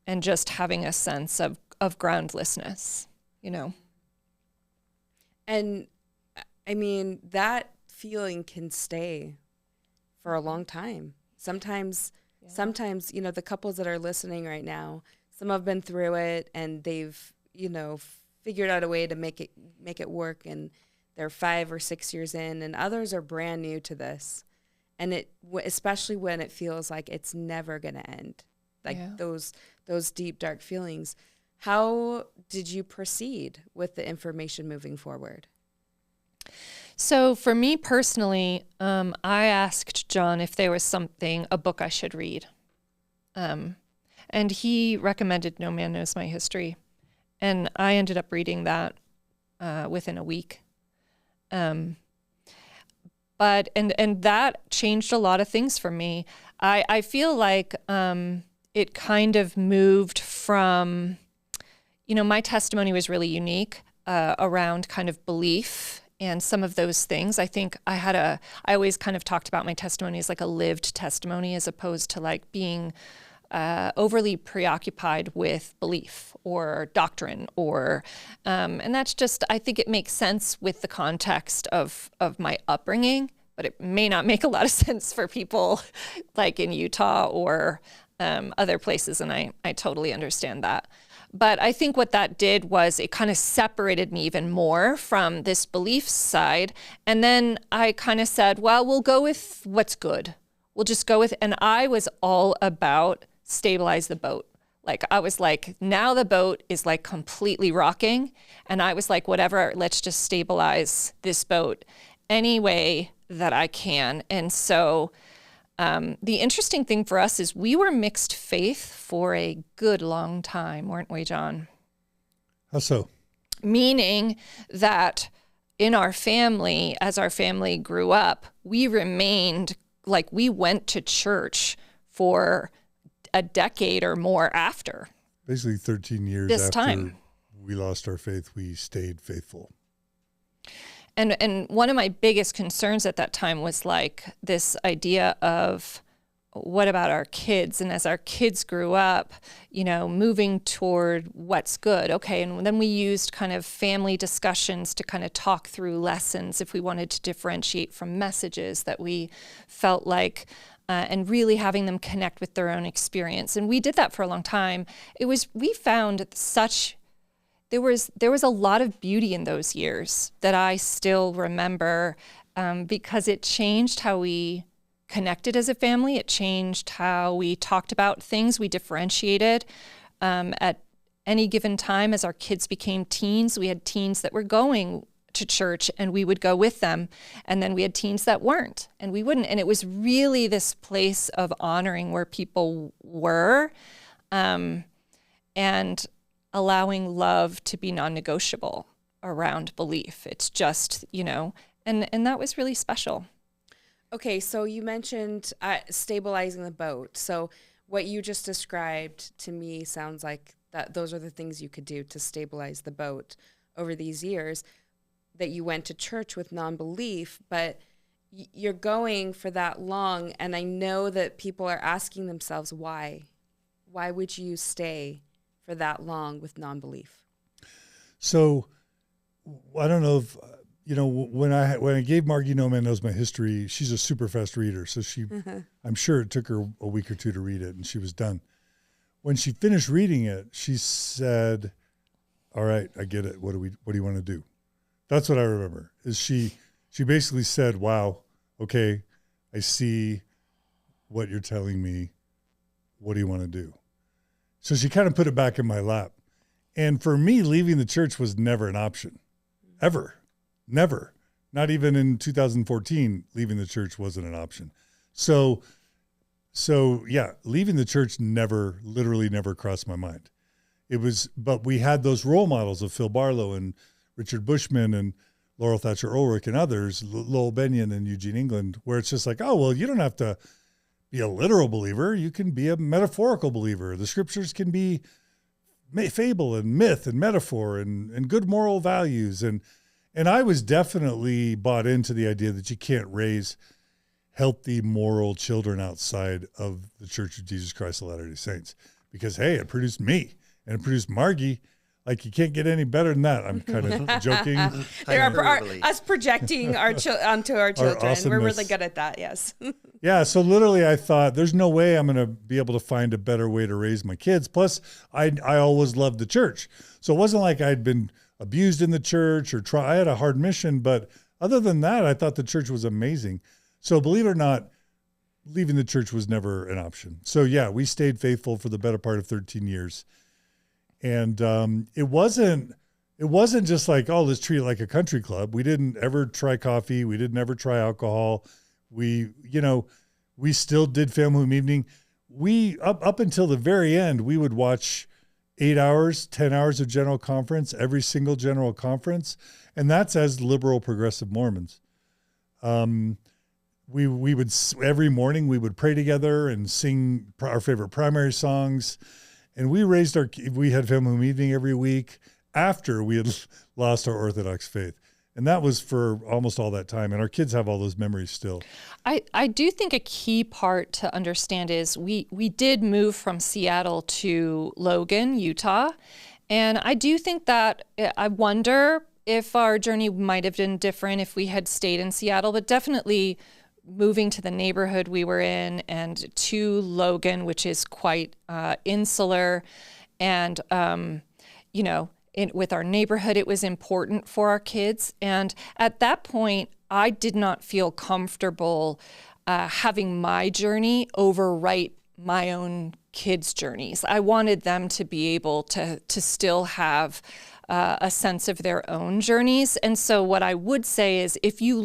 and just having a sense of groundlessness, And I mean, that feeling can stay for a long time. Sometimes, the couples that are listening right now, some have been through it and they've, figured out a way to make it work, and they're 5 or 6 years in, and others are brand new to this. And especially when it feels like it's never going to end, those deep, dark feelings. How did you proceed with the information moving forward? So for me personally, I asked John if there was a book I should read. And he recommended No Man Knows My History. And I ended up reading that within a week. But that changed a lot of things for me. I feel like it kind of moved from, my testimony was really unique around kind of belief and some of those things. I think I always kind of talked about my testimony as like a lived testimony as opposed to like being overly preoccupied with belief or doctrine and that's just, I think it makes sense with the context of my upbringing, but it may not make a lot of sense for people like in Utah or other places, and I totally understand that. But I think what that did was it kind of separated me even more from this belief side. And then I kind of said, well, we'll go with what's good. We'll just go with, and I was all about stabilize the boat. Like, I was like, now the boat is like completely rocking. And I was like, whatever, let's just stabilize this boat any way that I can. And so the interesting thing for us is we were mixed faith for a good long time, weren't we, John? How so? Meaning that in our family, as our family grew up, we remained, like, we went to church for a decade or more after. Basically 13 years this after time. We lost our faith, we stayed faithful. And one of my biggest concerns at that time was like this idea of what about our kids? And as our kids grew up, moving toward what's good. Okay. And then we used kind of family discussions to kind of talk through lessons if we wanted to differentiate from messages that we felt like, and really having them connect with their own experience. And we did that for a long time. We found there was a lot of beauty in those years that I still remember because it changed how we connected as a family. It changed how we talked about things. We differentiated at any given time as our kids became teens. We had teens that were going to church, and we would go with them. And then we had teens that weren't, and we wouldn't. And it was really this place of honoring where people were, and allowing love to be non-negotiable around belief. It's just, and that was really special. Okay, so you mentioned stabilizing the boat. So what you just described to me sounds like that those are the things you could do to stabilize the boat over these years, that you went to church with non-belief, but you're going for that long. And I know that people are asking themselves, why? Why would you stay for that long with non-belief? So I don't know if, when I gave Margie No Man Knows My History, she's a super fast reader. So I'm sure it took her a week or two to read it, and she was done. When she finished reading it, she said, all right, I get it. What do you want to do? That's what I remember, is she basically said, wow, okay, I see what you're telling me. What do you want to do? So she kind of put it back in my lap. And for me, leaving the church was never an option, ever. Never. Not even in 2014, leaving the church wasn't an option. So yeah, leaving the church literally never crossed my mind. But we had those role models of Phil Barlow and Richard Bushman and Laurel Thatcher Ulrich and others, Lowell Benyon and Eugene England, where it's just like, oh, well, you don't have to be a literal believer. You can be a metaphorical believer. The scriptures can be fable and myth and metaphor and good moral values. And I was definitely bought into the idea that you can't raise healthy, moral children outside of the Church of Jesus Christ of Latter-day Saints, because, hey, it produced me and it produced Margie. Like, you can't get any better than that. I'm kind of joking. There are us projecting onto our children. We're really good at that, yes. Yeah, so literally I thought, there's no way I'm going to be able to find a better way to raise my kids. Plus, I always loved the church. So it wasn't like I'd been abused in the church I had a hard mission, but other than that, I thought the church was amazing. So believe it or not, leaving the church was never an option. So yeah, we stayed faithful for the better part of 13 years. And it wasn't just like, oh, let's treat it like a country club. We didn't ever try coffee. We didn't ever try alcohol. We still did family home evening. We, up until the very end, we would watch 8 hours, 10 hours of general conference, every single general conference. And that's as liberal progressive Mormons. We would, every morning we would pray together and sing our favorite primary songs. And we had family home evening every week after we had lost our Orthodox faith. And that was for almost all that time. And our kids have all those memories still. I do think a key part to understand is we did move from Seattle to Logan, Utah. And I do think that, I wonder if our journey might have been different if we had stayed in Seattle, but definitely moving to the neighborhood we were in and to Logan, which is quite insular. And, with our neighborhood, it was important for our kids. And at that point, I did not feel comfortable having my journey overwrite my own kids' journeys. I wanted them to be able to still have a sense of their own journeys. And so what I would say is, if you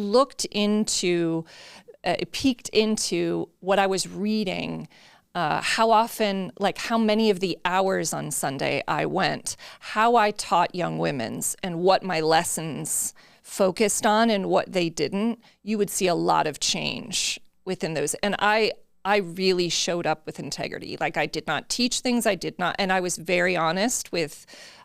peeked into what I was reading, how many of the hours on Sunday I went, how I taught young women's, and what my lessons focused on and what they didn't, you would see a lot of change within those. And I really showed up with integrity. Like, I did not teach things, and I was very honest with,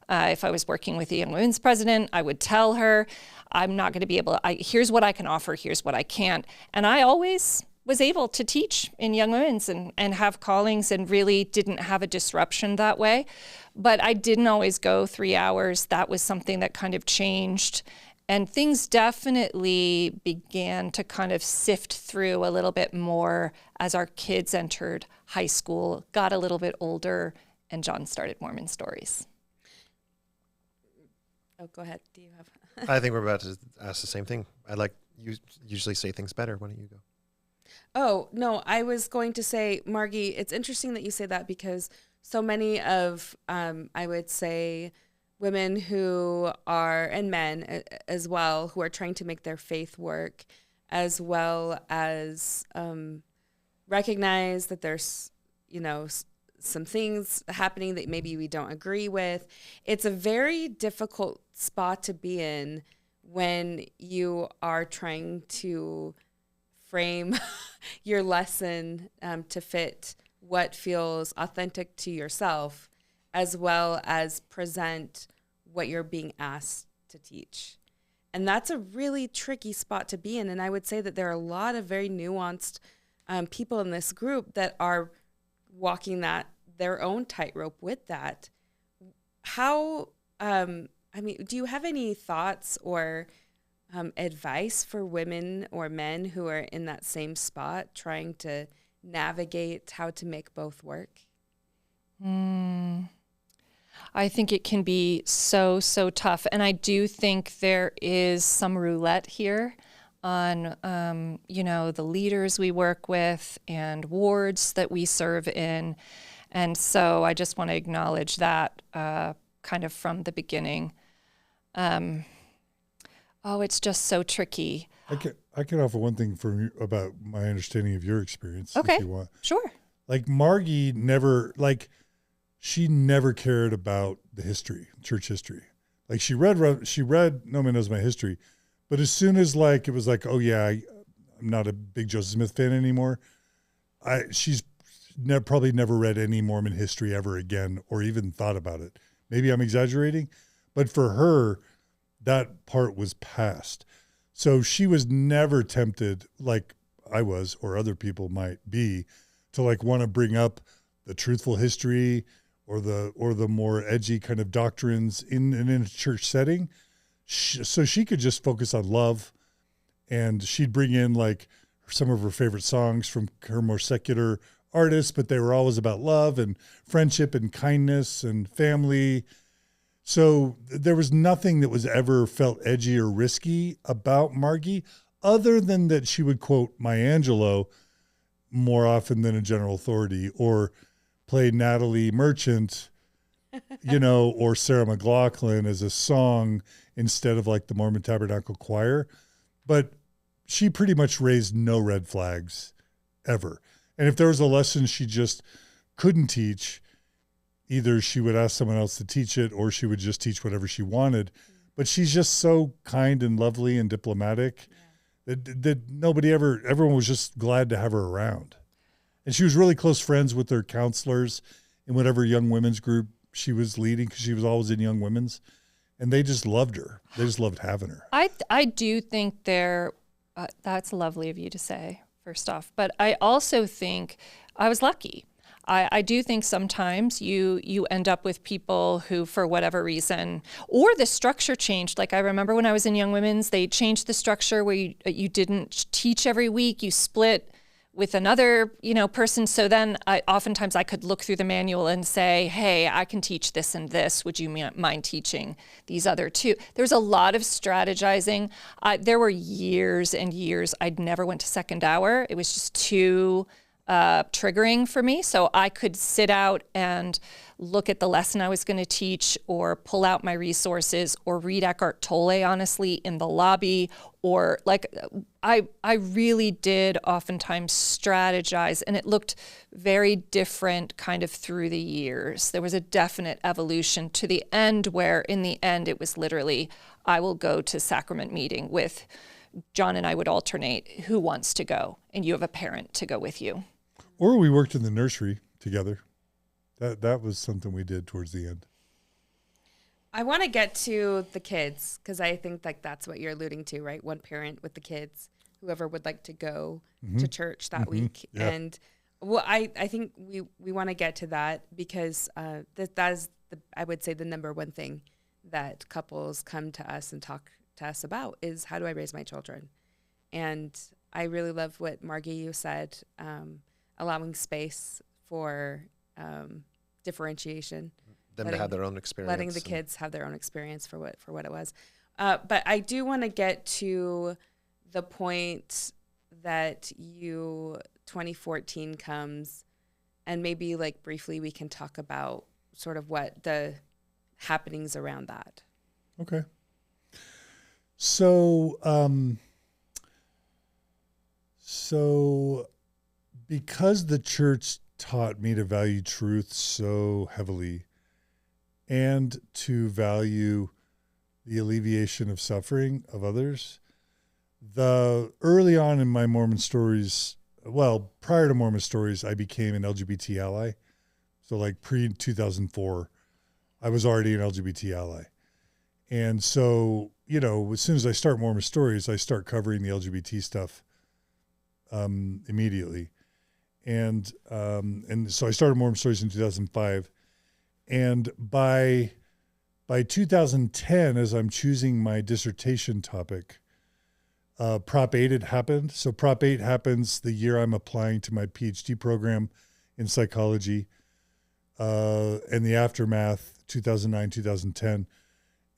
if I was working with a young women's president, I would tell her, I'm not going to be able to, here's what I can offer, here's what I can't. And I always was able to teach in young women's and have callings, and really didn't have a disruption that way. But I didn't always go 3 hours. That was something that kind of changed. And things definitely began to kind of sift through a little bit more as our kids entered high school, got a little bit older, and John started Mormon Stories. Oh, go ahead. Do you have? I think we're about to ask the same thing. You usually say things better. Why don't you go? Oh, no, I was going to say, Margie, it's interesting that you say that, because so many of, I would say, women who are, and men as well, who are trying to make their faith work, as well as recognize that there's, some things happening that maybe we don't agree with. It's a very difficult spot to be in when you are trying to frame your lesson to fit what feels authentic to yourself, as well as present what you're being asked to teach. And that's a really tricky spot to be in. And I would say that there are a lot of very nuanced people in this group that are walking their own tightrope with that. How, do you have any thoughts or advice for women or men who are in that same spot, trying to navigate how to make both work? I think it can be so tough. And I do think there is some roulette here on, the leaders we work with and wards that we serve in. And so I just want to acknowledge that kind of from the beginning. It's just so tricky. I can offer one thing from you about my understanding of your experience. Okay, if you want. Sure. Like Margie she never cared about the history, church history. Like she read Nobody Knows My History, but as soon as it was like, oh yeah, I'm not a big Joseph Smith fan anymore. She's probably never read any Mormon history ever again, or even thought about it. Maybe I'm exaggerating, but for her, that part was past. So she was never tempted, like I was, or other people might be, to want to bring up the truthful history or the more edgy kind of doctrines in a church setting. So she could just focus on love, and she'd bring in some of her favorite songs from her more secular artists, but they were always about love and friendship and kindness and family. So there was nothing that was ever felt edgy or risky about Margie, other than that she would quote Maya Angelou more often than a general authority, or play Natalie Merchant, or Sarah McLachlan as a song instead of the Mormon Tabernacle Choir. But she pretty much raised no red flags ever. And if there was a lesson she just couldn't teach, either she would ask someone else to teach it, or she would just teach whatever she wanted. But she's just so kind and lovely and diplomatic that everyone was just glad to have her around. And she was really close friends with her counselors in whatever young women's group she was leading, because she was always in young women's, and they just loved her. They just loved having her. I do think that's lovely of you to say, first off. But I also think I was lucky. I do think sometimes you end up with people who, for whatever reason, or the structure changed. I remember when I was in Young Women's, they changed the structure where you didn't teach every week. You split with another, person. So then oftentimes I could look through the manual and say, hey, I can teach this and this. Would you mind teaching these other two? There's a lot of strategizing. There were years and years I'd never went to second hour. It was just too triggering for me. So I could sit out and look at the lesson I was going to teach, or pull out my resources, or read Eckhart Tolle, honestly, in the lobby, or I really did oftentimes strategize, and it looked very different kind of through the years. There was a definite evolution to the end where in the end it was literally, I will go to sacrament meeting with John and I would alternate who wants to go, and you have a parent to go with you. Or we worked in the nursery together. That was something we did towards the end. I want to get to the kids, because I think that's what you're alluding to, right? One parent with the kids, whoever would like to go to church that week. Yeah. And I think we want to get to that, because that is, I would say, the number one thing that couples come to us and talk to us about is, how do I raise my children? And I really love what Margie, you said, allowing space for differentiation, them to have their own experience, letting the kids have their own experience for what it was. But I do want to get to the point that 2014 comes, and maybe briefly we can talk about sort of what the happenings around that. Okay. So, because the church taught me to value truth so heavily and to value the alleviation of suffering of others, early on in my Mormon stories, well, prior to Mormon Stories, I became an LGBT ally. So like pre-2004, I was already an LGBT ally. And so, as soon as I start Mormon Stories, I start covering the LGBT stuff immediately. And so I started Mormon Stories in 2005. And by 2010, as I'm choosing my dissertation topic, Prop 8 had happened. So Prop 8 happens the year I'm applying to my Ph.D. program in psychology, and the aftermath, 2009, 2010.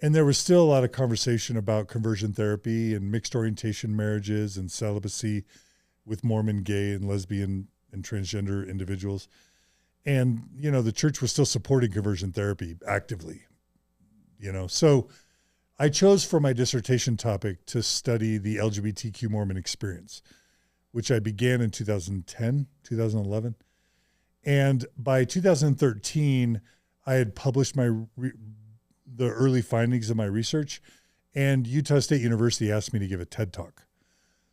And there was still a lot of conversation about conversion therapy and mixed orientation marriages and celibacy with Mormon, gay, and lesbian and transgender individuals. And, the church was still supporting conversion therapy actively, So I chose for my dissertation topic to study the LGBTQ Mormon experience, which I began in 2010, 2011. And by 2013, I had published the early findings of my research, and Utah State University asked me to give a TED Talk.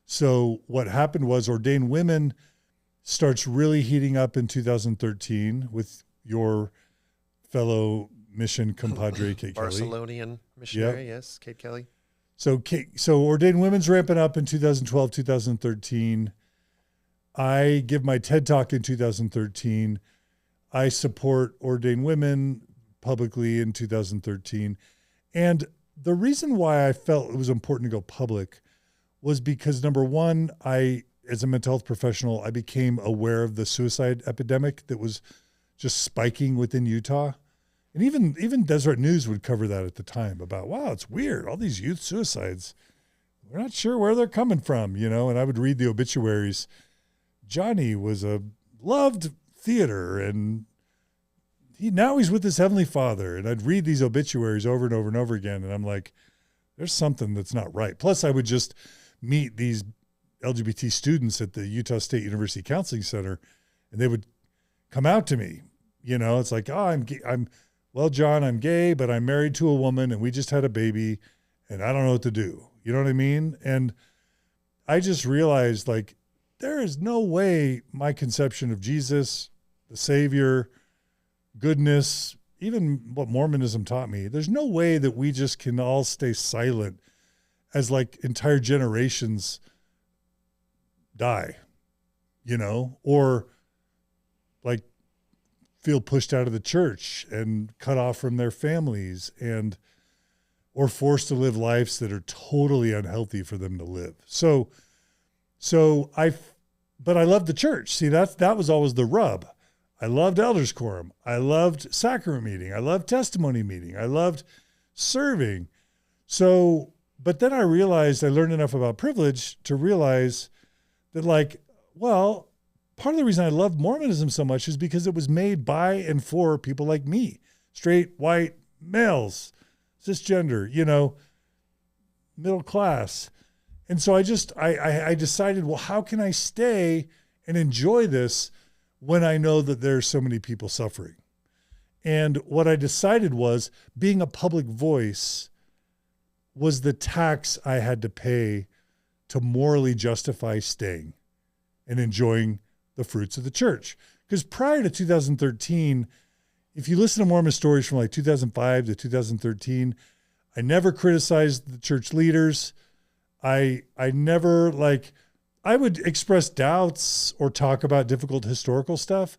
So what happened was Ordained Women starts really heating up in 2013 with your fellow mission compadre, Kate Kelly. Barcelonian missionary, yes, Kate Kelly. So Ordained Women's ramping up in 2012, 2013. I give my TED Talk in 2013. I support Ordained Women publicly in 2013. And the reason why I felt it was important to go public was because, number one, as a mental health professional, I became aware of the suicide epidemic that was just spiking within Utah. And even Deseret News would cover that at the time about, wow, it's weird. All these youth suicides, we're not sure where they're coming from, and I would read the obituaries. Johnny was a loved theater, and now he's with his Heavenly Father. And I'd read these obituaries over and over and over again. And I'm like, there's something that's not right. Plus I would just meet these LGBT students at the Utah State University Counseling Center, and they would come out to me, it's like, oh, well, John, I'm gay, but I'm married to a woman and we just had a baby and I don't know what to do. You know what I mean? And I just realized, like, there is no way my conception of Jesus, the Savior, goodness, even what Mormonism taught me, there's no way that we just can all stay silent as like entire generations die, or like feel pushed out of the church and cut off from their families or forced to live lives that are totally unhealthy for them to live. But I loved the church. See, that was always the rub. I loved elders quorum. I loved sacrament meeting. I loved testimony meeting. I loved serving. But then I realized I learned enough about privilege to realize that, like, well, part of the reason I loved Mormonism so much is because it was made by and for people like me, straight, white, males, cisgender, middle class. And so I decided, well, how can I stay and enjoy this when I know that there's so many people suffering? And what I decided was being a public voice was the tax I had to pay to morally justify staying and enjoying the fruits of the church. Because prior to 2013, if you listen to Mormon Stories from like 2005 to 2013, I never criticized the church leaders. I never, I would express doubts or talk about difficult historical stuff,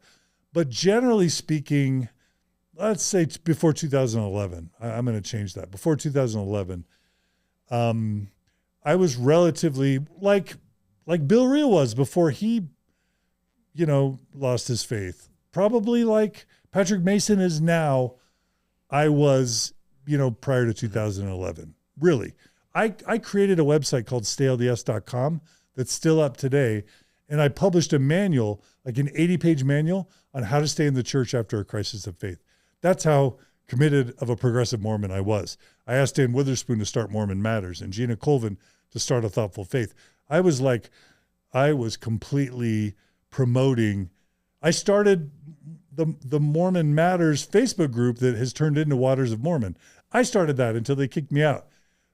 but generally speaking, let's say before 2011, I'm going to change that. Before 2011, I was relatively like Bill Reel was before he, lost his faith. Probably like Patrick Mason is now. I was, prior to 2011. Really. I created a website called staylds.com that's still up today. And I published a manual, like an 80-page manual on how to stay in the church after a crisis of faith. That's how committed of a progressive Mormon I was. I asked Dan Witherspoon to start Mormon Matters and Gina Colvin to start A Thoughtful Faith. I was completely promoting. I started the Mormon Matters Facebook group that has turned into Waters of Mormon. I started that until they kicked me out.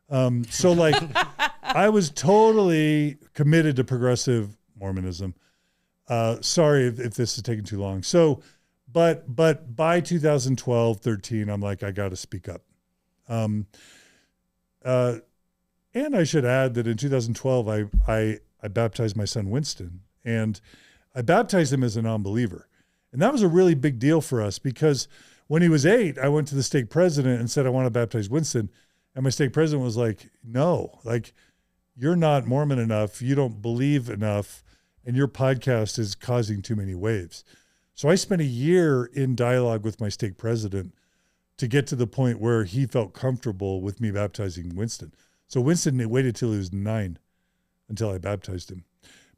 I was totally committed to progressive Mormonism. Sorry if this is taking too long. But by 2012, 13, I'm like, I got to speak up. And I should add that in 2012, I baptized my son Winston, and I baptized him as a non-believer. And that was a really big deal for us because when he was 8, I went to the stake president and said, I want to baptize Winston. And my stake president was like, no, like, you're not Mormon enough. You don't believe enough. And your podcast is causing too many waves. So I spent a year in dialogue with my stake president to get to the point where he felt comfortable with me baptizing Winston. So Winston waited till he was 9 until I baptized him.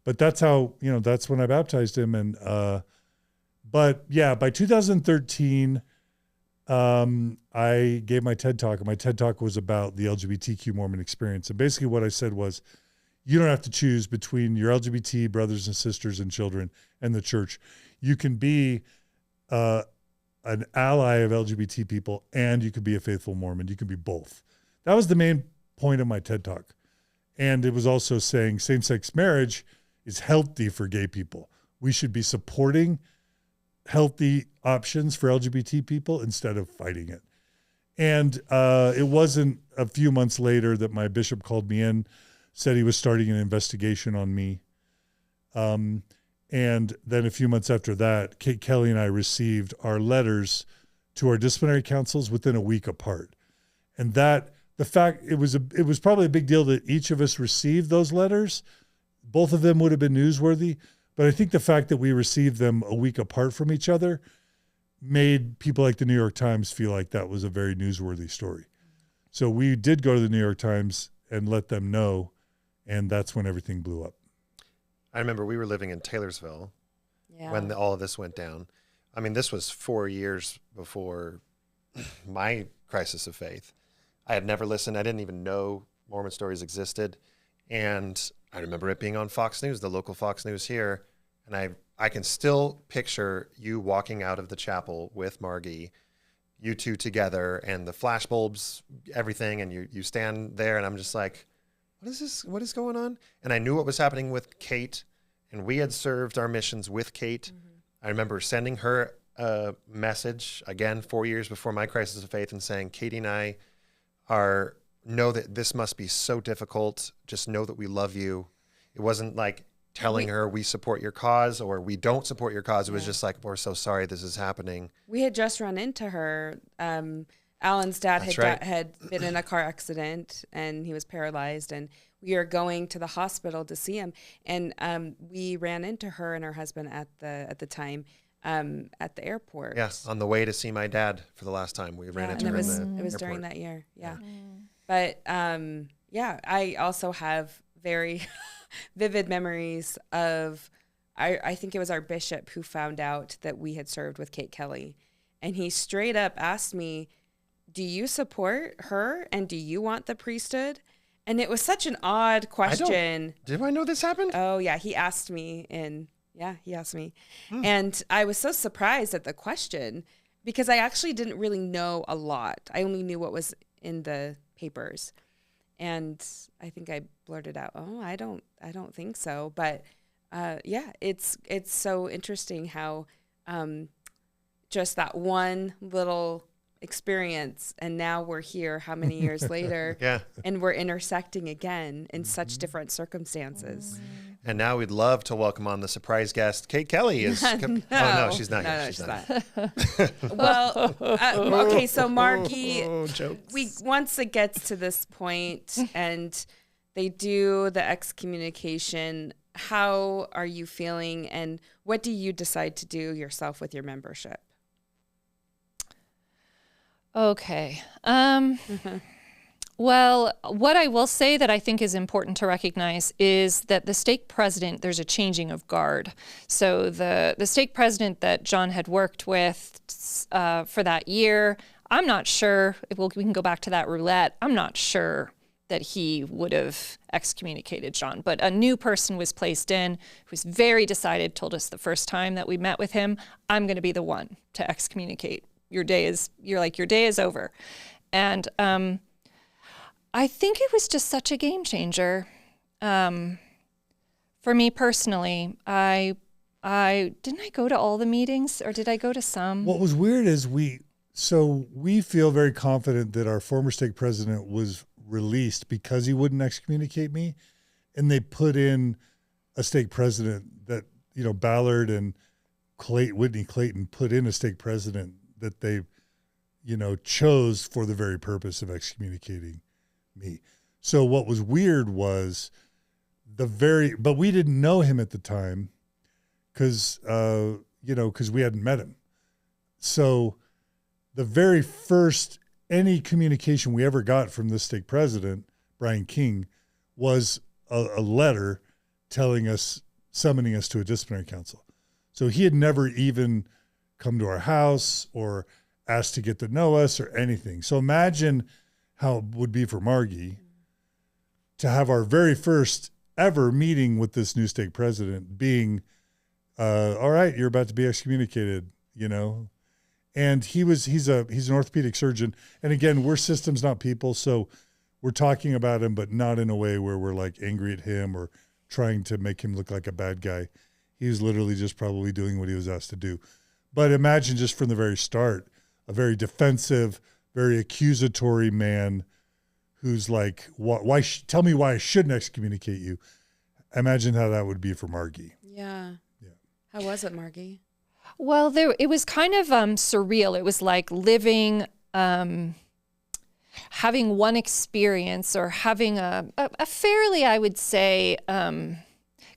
But that's how, that's when I baptized him. And, but yeah, by 2013, I gave my TED Talk, and my TED Talk was about the LGBTQ Mormon experience. And basically what I said was, you don't have to choose between your LGBT brothers and sisters and children and the church. You can be an ally of LGBT people, and you could be a faithful Mormon. You can be both. That was the main point of my TED Talk. And it was also saying same-sex marriage is healthy for gay people. We should be supporting healthy options for LGBT people instead of fighting it. And it wasn't a few months later that my bishop called me in, said he was starting an investigation on me. And then a few months after that, Kate Kelly and I received our letters to our disciplinary councils within a week apart. And that it was probably a big deal that each of us received those letters. Both of them would have been newsworthy. But I think the fact that we received them a week apart from each other made people like the New York Times feel like that was a very newsworthy story. So we did go to the New York Times and let them know, and that's when everything blew up. I remember we were living in Taylorsville when all of this went down. I mean, this was 4 years before my crisis of faith. I had never listened. I didn't even know Mormon Stories existed. And I remember it being on Fox News, the local Fox News here. And I can still picture you walking out of the chapel with Margie, you two together, and the flashbulbs, everything. And you stand there, and I'm just like, what is this? What is going on? And I knew what was happening with Kate, and we had served our missions with Kate. Mm-hmm. I remember sending her a message, again, 4 years before my crisis of faith, and saying, Katie and I know that this must be so difficult. Just know that we love you. It wasn't like telling her we support your cause or we don't support your cause. It was just like, we're so sorry this is happening. We had just run into her. Alan's dad had been in a car accident and he was paralyzed, and we were going to the hospital to see him. And we ran into her and her husband at the time at the airport. Yes, on the way to see my dad for the last time. We ran into her in the airport. It was during that year, yeah. But I also have very vivid memories of, I think it was our bishop who found out that we had served with Kate Kelly. And he straight up asked me, do you support her and do you want the priesthood? And it was such an odd question. Did I know this happened? Oh, yeah. He asked me And I was so surprised at the question because I actually didn't really know a lot. I only knew what was in the papers. And I think I blurted out, oh, I don't think so. But it's so interesting how just that one little experience, and now we're here how many years later, and we're intersecting again in such different circumstances. And now we'd love to welcome on the surprise guest. Kate Kelly is oh no, she's not here. She's not. Well, okay, so Margie, once it gets to this point and they do the excommunication, how are you feeling, and what do you decide to do yourself with your membership? Okay. Well, what I will say that I think is important to recognize is that the stake president, there's a changing of guard. So the stake president that John had worked with for that year, I'm not sure, we can go back to that roulette, I'm not sure that he would have excommunicated John. But a new person was placed in who was very decided, told us the first time that we met with him, I'm going to be the one to excommunicate. Your day is over. And I think it was just such a game changer. For me personally, I didn't I go to all the meetings, or did I go to some? What was weird is we feel very confident that our former stake president was released because he wouldn't excommunicate me, and they put in a stake president that, Ballard and Whitney Clayton put in a stake president that they, chose for the very purpose of excommunicating me. So what was weird was but we didn't know him at the time because we hadn't met him. So the very first any communication we ever got from this stake president, Brian King, was a letter summoning us to a disciplinary council. So he had never even come to our house or asked to get to know us or anything. So imagine how it would be for Margie to have our very first ever meeting with this new stake president being, all right, you're about to be excommunicated, And he's an orthopedic surgeon. And again, we're systems, not people. So we're talking about him, but not in a way where we're like angry at him or trying to make him look like a bad guy. He was literally just probably doing what he was asked to do. But imagine just from the very start, a very defensive, very accusatory man who's like, tell me why I shouldn't excommunicate you. Imagine how that would be for Margie. Yeah. How was it, Margie? Well, it was kind of surreal. It was like living, having one experience or having a fairly, I would say,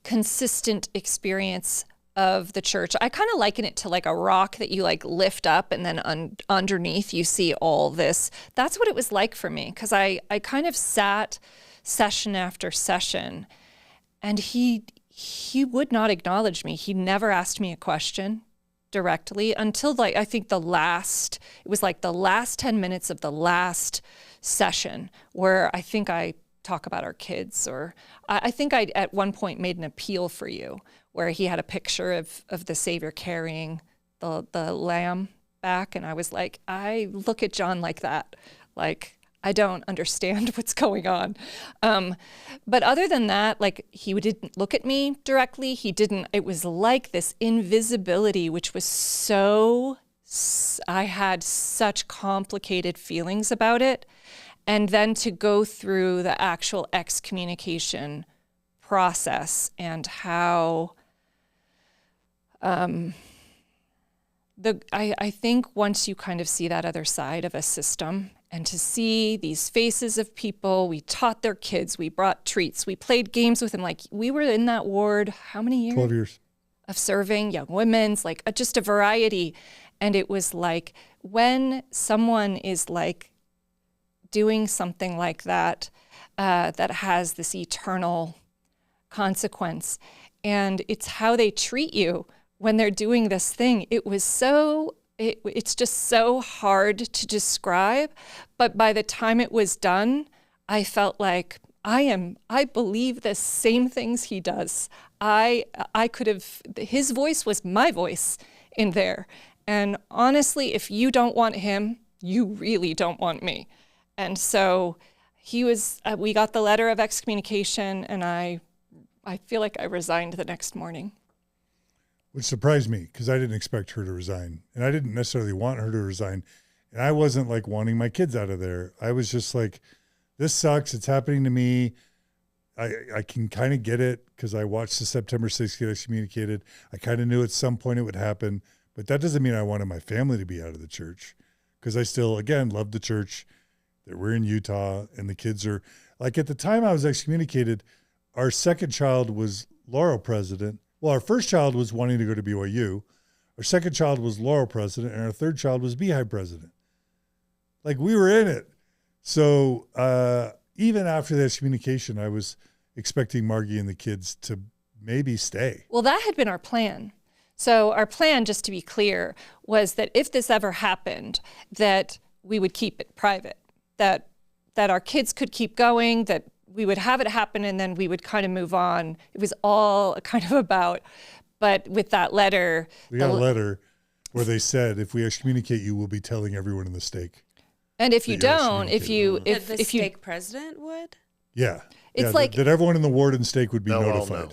consistent experience of the church. I kind of liken it to like a rock that you like lift up and then underneath you see all this. That's what it was like for me, because I kind of sat session after session, and he would not acknowledge me. He never asked me a question directly until like I think it was like the last 10 minutes of the last session where I think I talk about our kids, or I think I at one point made an appeal for you where he had a picture of the Savior carrying the lamb back, and I was like, I look at John like that, like I don't understand what's going on. But other than that, like he didn't look at me directly. It was like this invisibility, which was I had such complicated feelings about it. And then to go through the actual excommunication process and how, I think once you kind of see that other side of a system, and to see these faces of people, we taught their kids, we brought treats, we played games with them. Like we were in that ward, how many years? 12 years. Of serving young women's, like just a variety. And it was like when someone is like doing something like that, that has this eternal consequence, and it's how they treat you when they're doing this thing. It was it's just so hard to describe, but by the time it was done, I felt like I believe the same things he does. His voice was my voice in there. And honestly, if you don't want him, you really don't want me. And so we got the letter of excommunication, and I feel like I resigned the next morning. Which surprised me because I didn't expect her to resign, and I didn't necessarily want her to resign. And I wasn't like wanting my kids out of there. I was just like, this sucks. It's happening to me. I can kind of get it because I watched the September 6th get excommunicated. I kind of knew at some point it would happen, but that doesn't mean I wanted my family to be out of the church, because I still, again, love the church. That we're in Utah, and the kids are like, at the time I was excommunicated, our second child was Laurel president. Well, our first child was wanting to go to BYU. Our second child was Laurel president, and our third child was Beehive president. Like we were in it. So even after the excommunication, I was expecting Margie and the kids to maybe stay. Well, that had been our plan. So our plan, just to be clear, was that if this ever happened, that we would keep it private, that our kids could keep going, that we would have it happen, and then we would kind of move on. It was all kind of about, but with that letter. We got a letter where they said, if we excommunicate you, we'll be telling everyone in the stake. And if you don't, if the you stake president would? Yeah. It's like that everyone in the ward and stake would be notified. Well,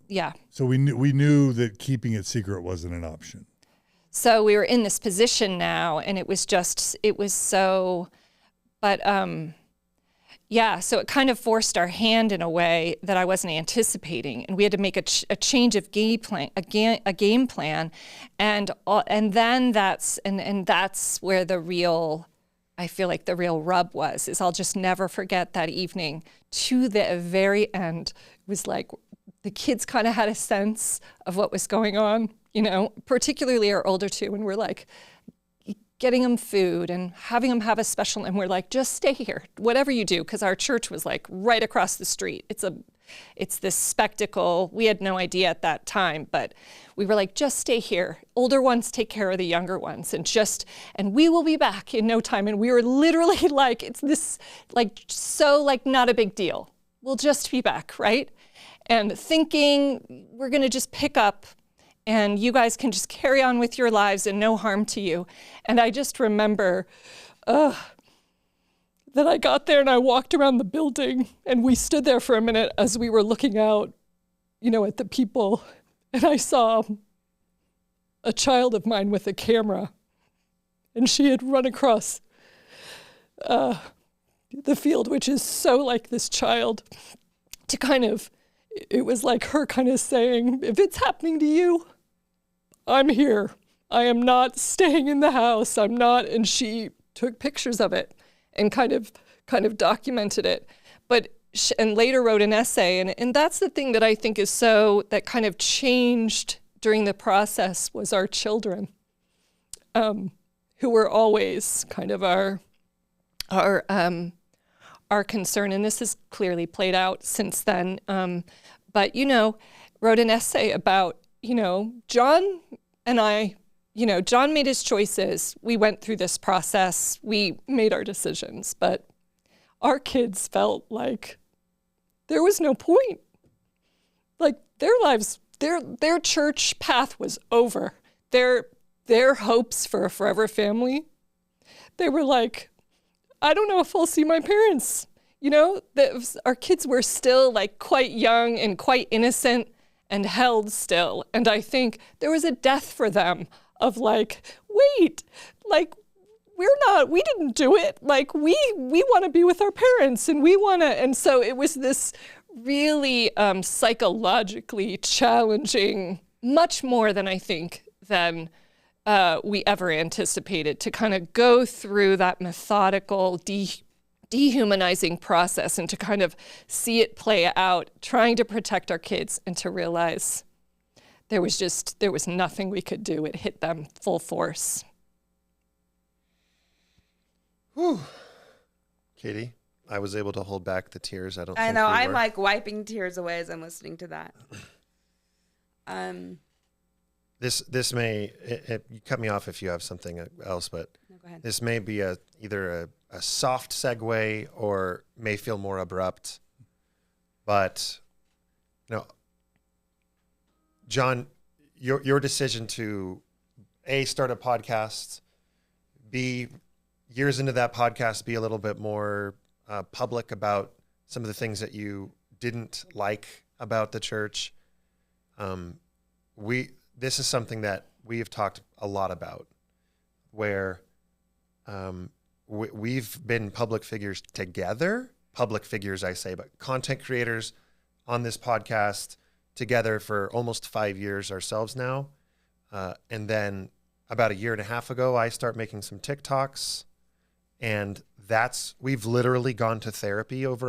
no. So we knew that keeping it secret wasn't an option. So we were in this position now, and it was so, but so it kind of forced our hand in a way that I wasn't anticipating, and we had to make a change of game plan, a game plan, and then that's where I feel like the real rub was. I'll just never forget that evening to the very end. It was like the kids kind of had a sense of what was going on, particularly our older two, and we're like getting them food and having them have a special, and we're like, just stay here, whatever you do, because our church was like right across the street. It's this spectacle. We had no idea at that time, but we were like, just stay here. Older ones take care of the younger ones, and we will be back in no time. And we were literally like, it's this not a big deal. We'll just be back, right? And thinking we're going to just pick up and you guys can just carry on with your lives and no harm to you. And I just remember that I got there and I walked around the building and we stood there for a minute as we were looking out, at the people. And I saw a child of mine with a camera, and she had run across the field, which is so like this child, it was like her kind of saying, if it's happening to you, I'm here. I am not staying in the house. I'm not. And she took pictures of it and kind of documented it. And later wrote an essay. And that's the thing that I think is that kind of changed during the process was our children, who were always kind of our concern. And this has clearly played out since then. But wrote an essay about, John and I, John made his choices. We went through this process. We made our decisions. But our kids felt like there was no point. Like their lives, their church path was over. Their hopes for a forever family, they were like, I don't know if I'll see my parents. Our kids were still like quite young and quite innocent and held still. And I think there was a death for them of like, wait, like we didn't do it. Like we want to be with our parents and so it was this really psychologically challenging, much more than I think than we ever anticipated, to kind of go through that methodical dehumanizing process and to kind of see it play out, trying to protect our kids and to realize there was nothing we could do. It hit them full force. Whew. Katie, I was able to hold back the tears. I know. I'm were. like wiping tears away as I'm listening to that. This may, you cut me off if you have something else, but no, go ahead. This may be either a soft segue or may feel more abrupt. But, John, your decision to A, start a podcast, B, years into that podcast, be a little bit more public about some of the things that you didn't like about the church. This is something that we have talked a lot about, where we've been public figures together, public figures, I say, but content creators on this podcast together for almost 5 years ourselves now. And then about a year and a half ago, I start making some TikToks, and we've literally gone to therapy over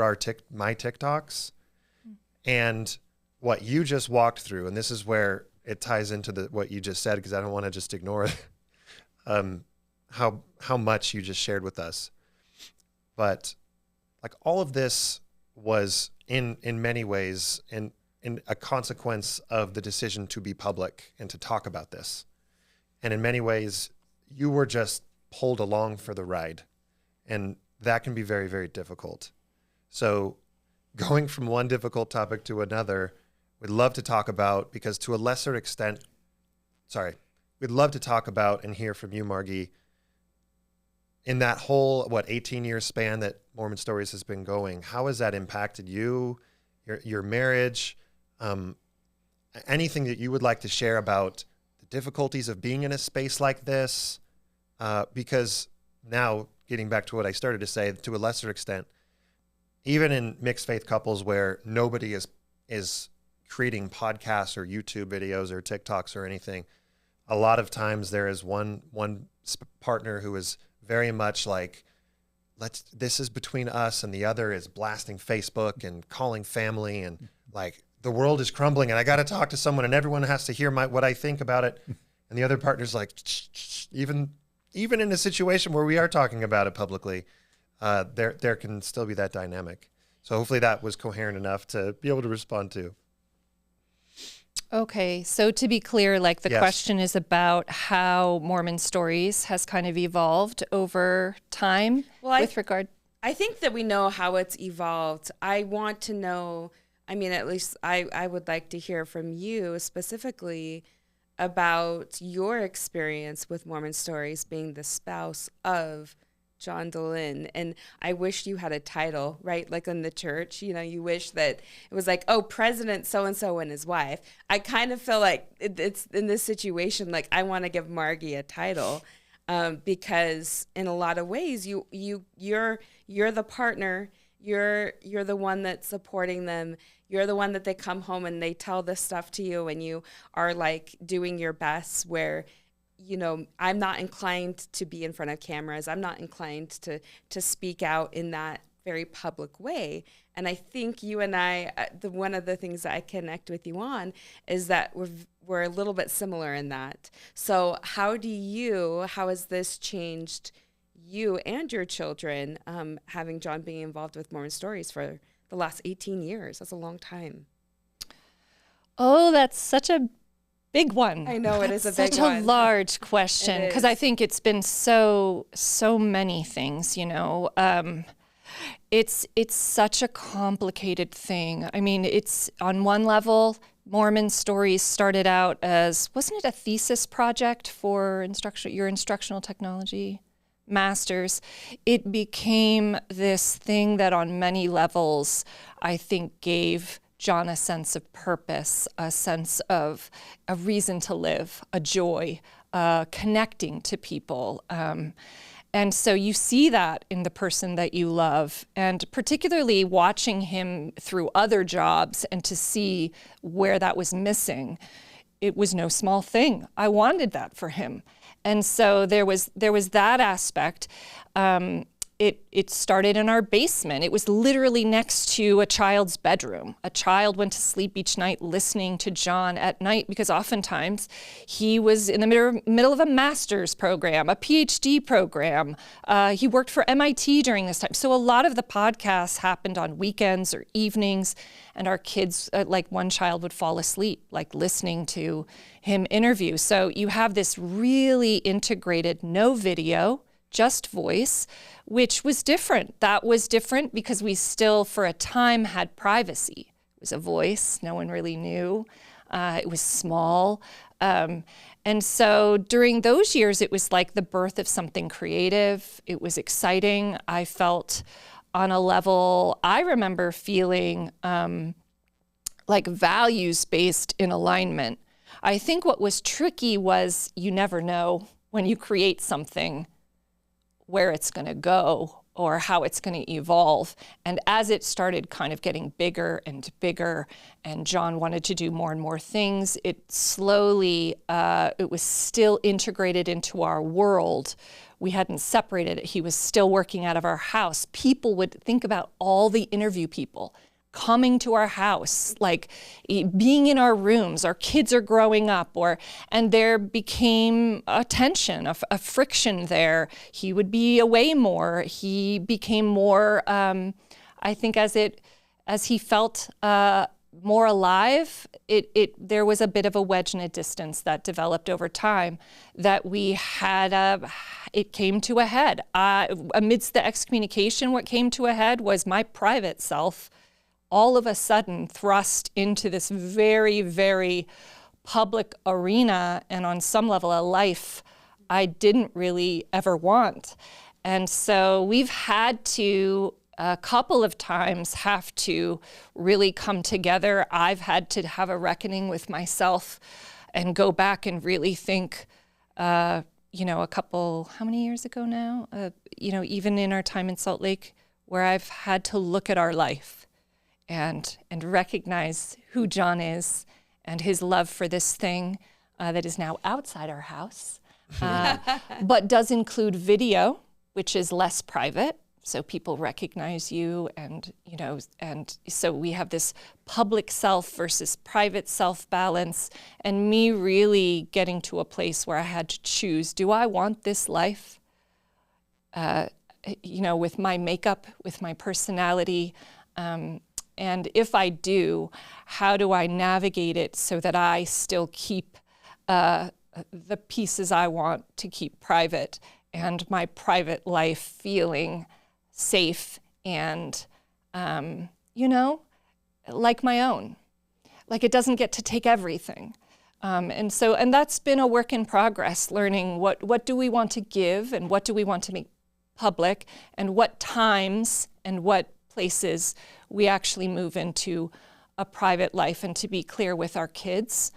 my TikToks. And what you just walked through, and this is where it ties into what you just said, because I don't want to just ignore how much you just shared with us. But like all of this was in many ways in a consequence of the decision to be public and to talk about this. And in many ways, you were just pulled along for the ride. And that can be very, very difficult. So going from one difficult topic to another, we'd love to talk about, because to a lesser extent, we'd love to talk about and hear from you, Margie, in that whole, 18-year span that Mormon Stories has been going. How has that impacted you, your marriage, anything that you would like to share about the difficulties of being in a space like this? Because now, getting back to what I started to say, to a lesser extent, even in mixed faith couples where nobody is creating podcasts or YouTube videos or TikToks or anything, a lot of times there is one partner who is very much like, this is between us, and the other is blasting Facebook and calling family, and like, the world is crumbling and I got to talk to someone and everyone has to hear what I think about it. And the other partner's like, even in a situation where we are talking about it publicly, there can still be that dynamic. So hopefully that was coherent enough to be able to respond to. Okay, so to be clear, like the Yes. question is about how Mormon Stories has kind of evolved over time with regard. I think that we know how it's evolved. I want to know, at least I would like to hear from you specifically about your experience with Mormon Stories being the spouse of John Dehlin. And I wish you had a title, right? Like in the church, you wish that it was like, oh, President so-and-so and his wife. I kind of feel like it's in this situation, like I want to give Margie a title because in a lot of ways, you're the partner. You're the one that's supporting them. You're the one that they come home and they tell this stuff to you, and you are like doing your best where, I'm not inclined to be in front of cameras. I'm not inclined to speak out in that very public way. And I think you and I, one of the things that I connect with you on is that we're a little bit similar in that. So how has this changed you and your children, having John being involved with Mormon Stories for the last 18 years? That's a long time. Oh, that's such a big one. I know, it is a big such one. A large question, because I is. think it's been so many things. It's such a complicated thing. It's on one level, Mormon Stories started out as, wasn't it a thesis project for your instructional technology master's? It became this thing that on many levels, I think, gave John a sense of purpose, a sense of a reason to live, a joy, connecting to people. And so you see that in the person that you love, and particularly watching him through other jobs and to see where that was missing. It was no small thing. I wanted that for him. And so there was that aspect. It started in our basement. It was literally next to a child's bedroom. A child went to sleep each night listening to John at night, because oftentimes he was in the middle of a master's program, a Ph.D. program. He worked for MIT during this time. So a lot of the podcasts happened on weekends or evenings, and our kids, like one child would fall asleep, like listening to him interview. So you have this really integrated, no video, just voice, which was different. That was different because we still, for a time, had privacy. It was a voice. No one really knew. It was small. And so during those years, it was like the birth of something creative. It was exciting. I felt on a level, I remember feeling like values-based in alignment. I think what was tricky was you never know when you create something where it's going to go or how it's going to evolve. And as it started kind of getting bigger and bigger, and John wanted to do more and more things, it slowly, it was still integrated into our world. We hadn't separated it. He was still working out of our house. People would think about all the interview people coming to our house, like being in our rooms. Our kids are growing up, and there became a tension, a friction there. He would be away more. He became more, I think, as he felt more alive, there was a bit of a wedge and a distance that developed over time that we had, it came to a head. Amidst the excommunication, what came to a head was my private self all of a sudden thrust into this very, very public arena, and on some level a life I didn't really ever want. And so we've had to a couple of times have to really come together. I've had to have a reckoning with myself and go back and really think, how many years ago now? Even in our time in Salt Lake, where I've had to look at our life and recognize who John is and his love for this thing that is now outside our house, but does include video, which is less private. So people recognize you, and so we have this public self versus private self balance, and me really getting to a place where I had to choose, do I want this life? With my makeup, with my personality, and if I do, how do I navigate it so that I still keep the pieces I want to keep private, and my private life feeling safe and, like my own. Like it doesn't get to take everything. And that's been a work in progress, learning what do we want to give and what do we want to make public, and what times and what places we actually move into a private life. And to be clear with our kids,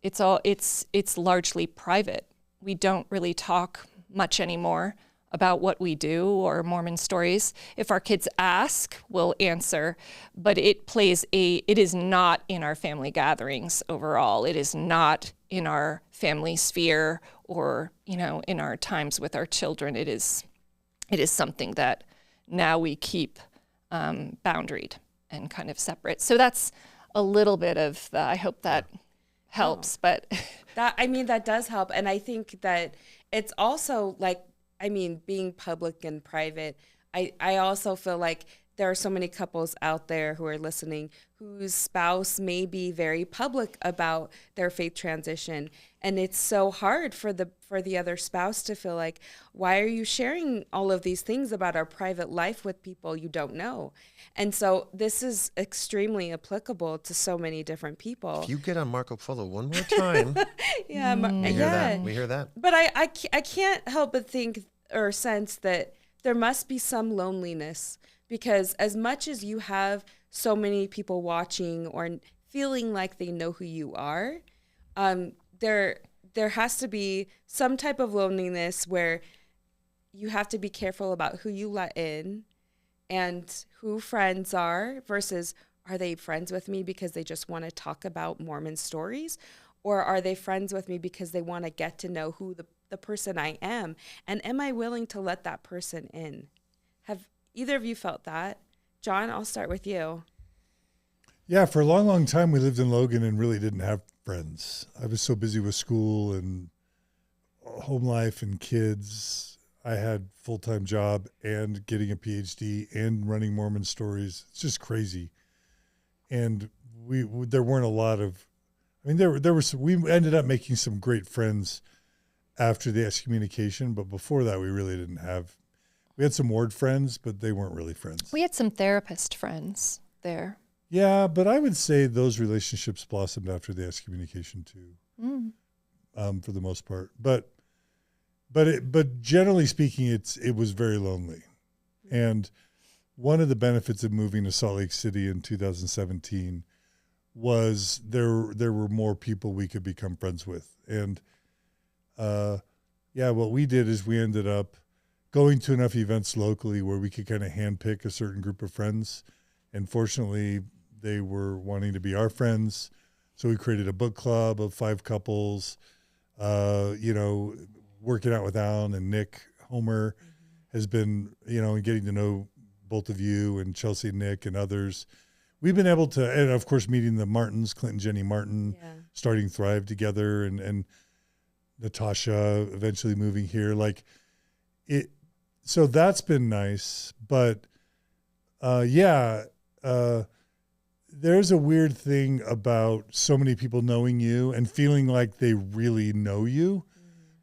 it's largely private. We don't really talk much anymore about what we do or Mormon stories. If our kids ask, we'll answer, but it is not in our family gatherings overall. It is not in our family sphere or, in our times with our children. It is something that now we keep boundaried and kind of separate. So that's a little bit of I hope that helps, but that does help. And I think that it's also being public and private, I also feel like there are so many couples out there who are listening whose spouse may be very public about their faith transition. And it's so hard for the other spouse to feel like, why are you sharing all of these things about our private life with people you don't know? And so this is extremely applicable to so many different people. If you get on Marco Polo one more time, yeah, we hear that. But I can't help but think or sense that there must be some loneliness, because as much as you have so many people watching or feeling like they know who you are, there has to be some type of loneliness where you have to be careful about who you let in and who friends are versus, are they friends with me because they just want to talk about Mormon stories? Or are they friends with me because they want to get to know who the person I am? And am I willing to let that person in? Have either of you felt that? John, I'll start with you. Yeah, for a long, long time, we lived in Logan and really didn't have friends. I was so busy with school and home life and kids. I had a full-time job and getting a Ph.D. and running Mormon Stories. It's just crazy. And there weren't a lot of, we ended up making some great friends after the excommunication, but before that, we really didn't have. We had some ward friends, but they weren't really friends. We had some therapist friends there. Yeah, but I would say those relationships blossomed after the excommunication too, for the most part. But generally speaking, it was very lonely. And one of the benefits of moving to Salt Lake City in 2017 was there were more people we could become friends with. And what we did is we ended up going to enough events locally where we could kind of handpick a certain group of friends. And fortunately, they were wanting to be our friends. So we created a book club of 5 couples, working out with Alan and Nick Homer has been, and getting to know both of you and Chelsea, Nick, and others. We've been able to, and of course, meeting the Martins, Clinton, Jenny Martin, starting Thrive together, and Natasha eventually moving here. So that's been nice. But, there's a weird thing about so many people knowing you and feeling like they really know you.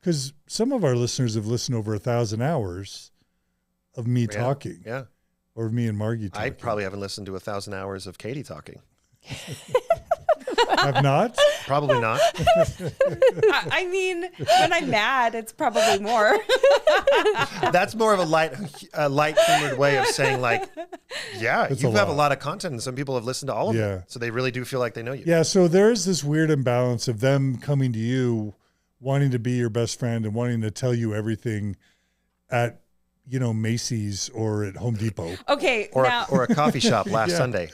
Because some of our listeners have listened over 1,000 hours of me talking. Yeah. Or of me and Margie talking. I probably haven't listened to 1,000 hours of Katie talking. Have not? Probably not. I mean, when I'm mad, it's probably more. That's more of a light humored way of saying, like, yeah, It's you a have a lot. lot of content, and some people have listened to all of Yeah. it. So they really do feel like they know you. Yeah, so there's this weird imbalance of them coming to you, wanting to be your best friend and wanting to tell you everything at, Macy's or at Home Depot. Okay, Or, now or a coffee shop last Sunday.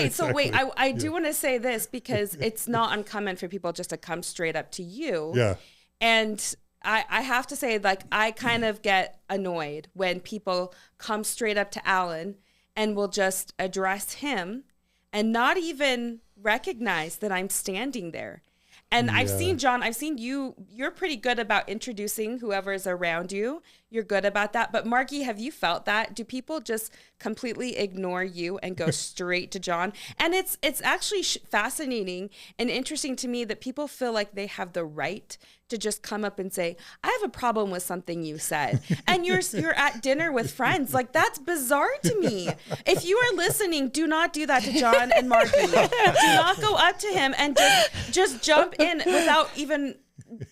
So wait, I do want to say this because it's not uncommon for people just to come straight up to you. Yeah. And I have to say, like, I kind of get annoyed when people come straight up to Alan and will just address him and not even recognize that I'm standing there. And I've seen, John, I've seen you're pretty good about introducing whoever's around you. You're good about that. But Margie, have you felt that? Do people just completely ignore you and go straight to John? And it's actually fascinating and interesting to me that people feel like they have the right to just come up and say, I have a problem with something you said. And you're at dinner with friends. Like, that's bizarre to me. If you are listening, do not do that to John and Margie. Do not go up to him and just jump in without even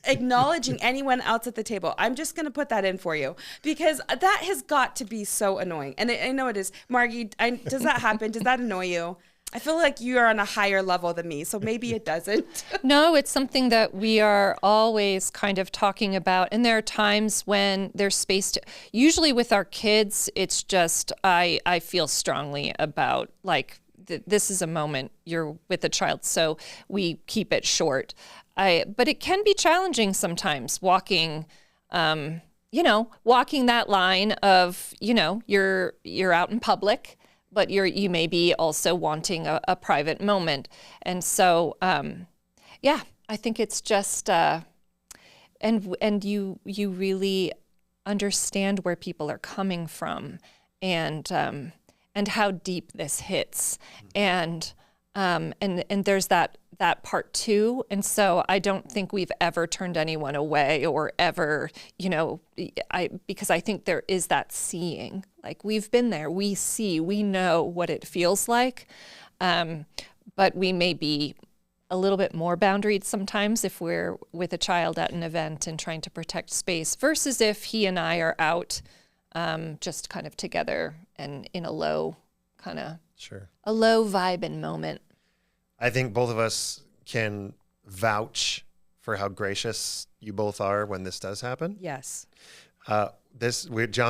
acknowledging anyone else at the table. I'm just going to put that in for you because that has got to be so annoying. And I know it is. Margie, does that happen? Does that annoy you? I feel like you are on a higher level than me, so maybe it doesn't. No, it's something that we are always kind of talking about. And there are times when there's space to, usually with our kids, it's just, I feel strongly about, like, this is a moment you're with a child, so we keep it short. But it can be challenging sometimes walking that line of, you're out in public, but you may be also wanting a private moment. And so, I think it's just, and you really understand where people are coming from and how deep this hits. And there's that part too. And so I don't think we've ever turned anyone away or ever, because I think there is that seeing, like, we've been there, we see, we know what it feels like. But we may be a little bit more boundaried sometimes if we're with a child at an event and trying to protect space versus if he and I are out just kind of together and in a low a low vibe and moment. I think both of us can vouch for how gracious you both are when this does happen. Yes. John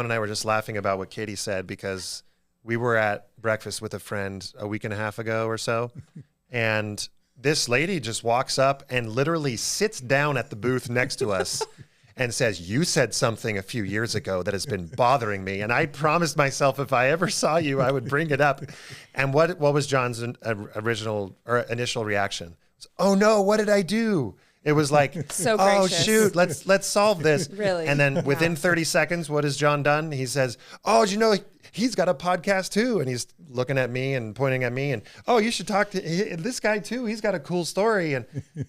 and I were just laughing about what Katie said because we were at breakfast with a friend a week and a half ago or so, and this lady just walks up and literally sits down at the booth next to us and says, you said something a few years ago that has been bothering me. And I promised myself if I ever saw you, I would bring it up. And what was John's initial reaction? Oh no, what did I do? It was like, so oh gracious. shoot, let's solve this. Really? And then within 30 seconds, what has John done? He says, oh, do you know he's got a podcast too? And he's looking at me and pointing at me and, oh, you should talk to this guy too. He's got a cool story. And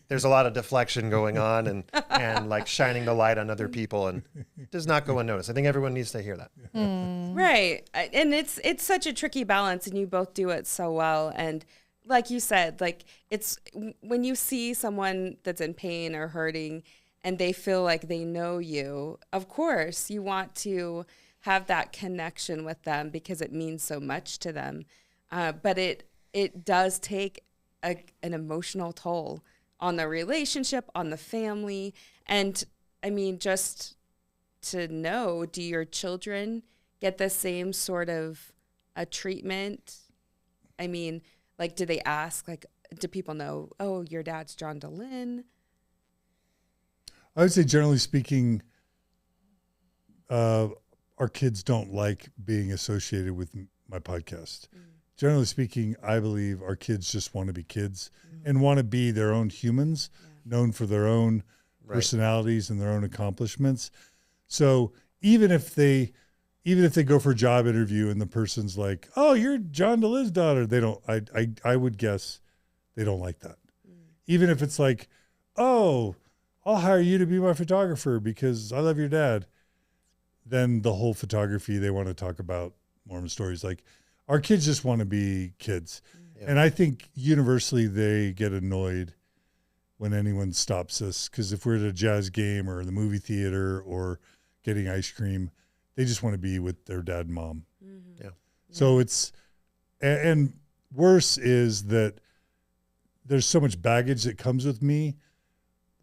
there's a lot of deflection going on and like shining the light on other people, and it does not go unnoticed. I think everyone needs to hear that. Right. And it's such a tricky balance, and you both do it so well. And like you said, like, it's when you see someone that's in pain or hurting and they feel like they know you, of course you want to have that connection with them because it means so much to them. But it does take an emotional toll on the relationship, on the family. And I mean, just to know, do your children get the same sort of a treatment? I mean, like, do they ask, like, do people know, oh, your dad's John Dehlin? I would say, generally speaking, our kids don't like being associated with my podcast. Generally speaking, I believe our kids just want to be kids and want to be their own humans, known for their own personalities and their own accomplishments. So even if they even if they go for a job interview and the person's like, "Oh, you're John DeLiz's daughter," they don't. I would guess they don't like that. Even if it's like, "Oh, I'll hire you to be my photographer because I love your dad," then the whole photography, they want to talk about Mormon Stories. Like, our kids just want to be kids. Yeah. And I think universally they get annoyed when anyone stops us, because if we're at a jazz game or the movie theater or getting ice cream, they just want to be with their dad and mom. Mm-hmm. Yeah. So it's, and worse is that there's so much baggage that comes with me.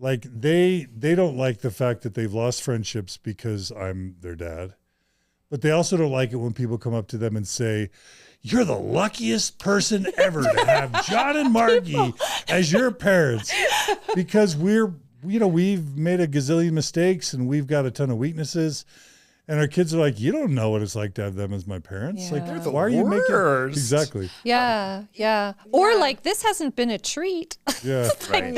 Like, they don't like the fact that they've lost friendships because I'm their dad, but they also don't like it when people come up to them and say, "You're the luckiest person ever to have John and Margie as your parents," because we've made a gazillion mistakes and we've got a ton of weaknesses. And our kids are like, "You don't know what it's like to have them as my parents." Yeah. Like, they're the why are you making exactly? Yeah, yeah. Or like, this hasn't been a treat. Yeah, right.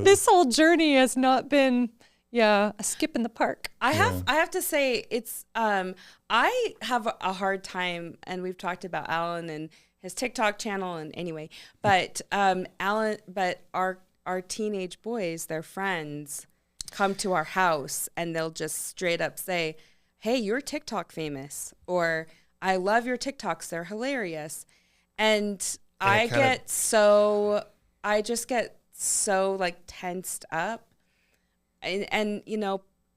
This whole journey has not been, a skip in the park. I have to say, it's I have a hard time, and we've talked about Alan and his TikTok channel, and anyway, but our teenage boys, their friends, come to our house and they'll just straight up say, "Hey, you're TikTok famous," or "I love your TikToks, they're hilarious." And I just get so like tensed up. And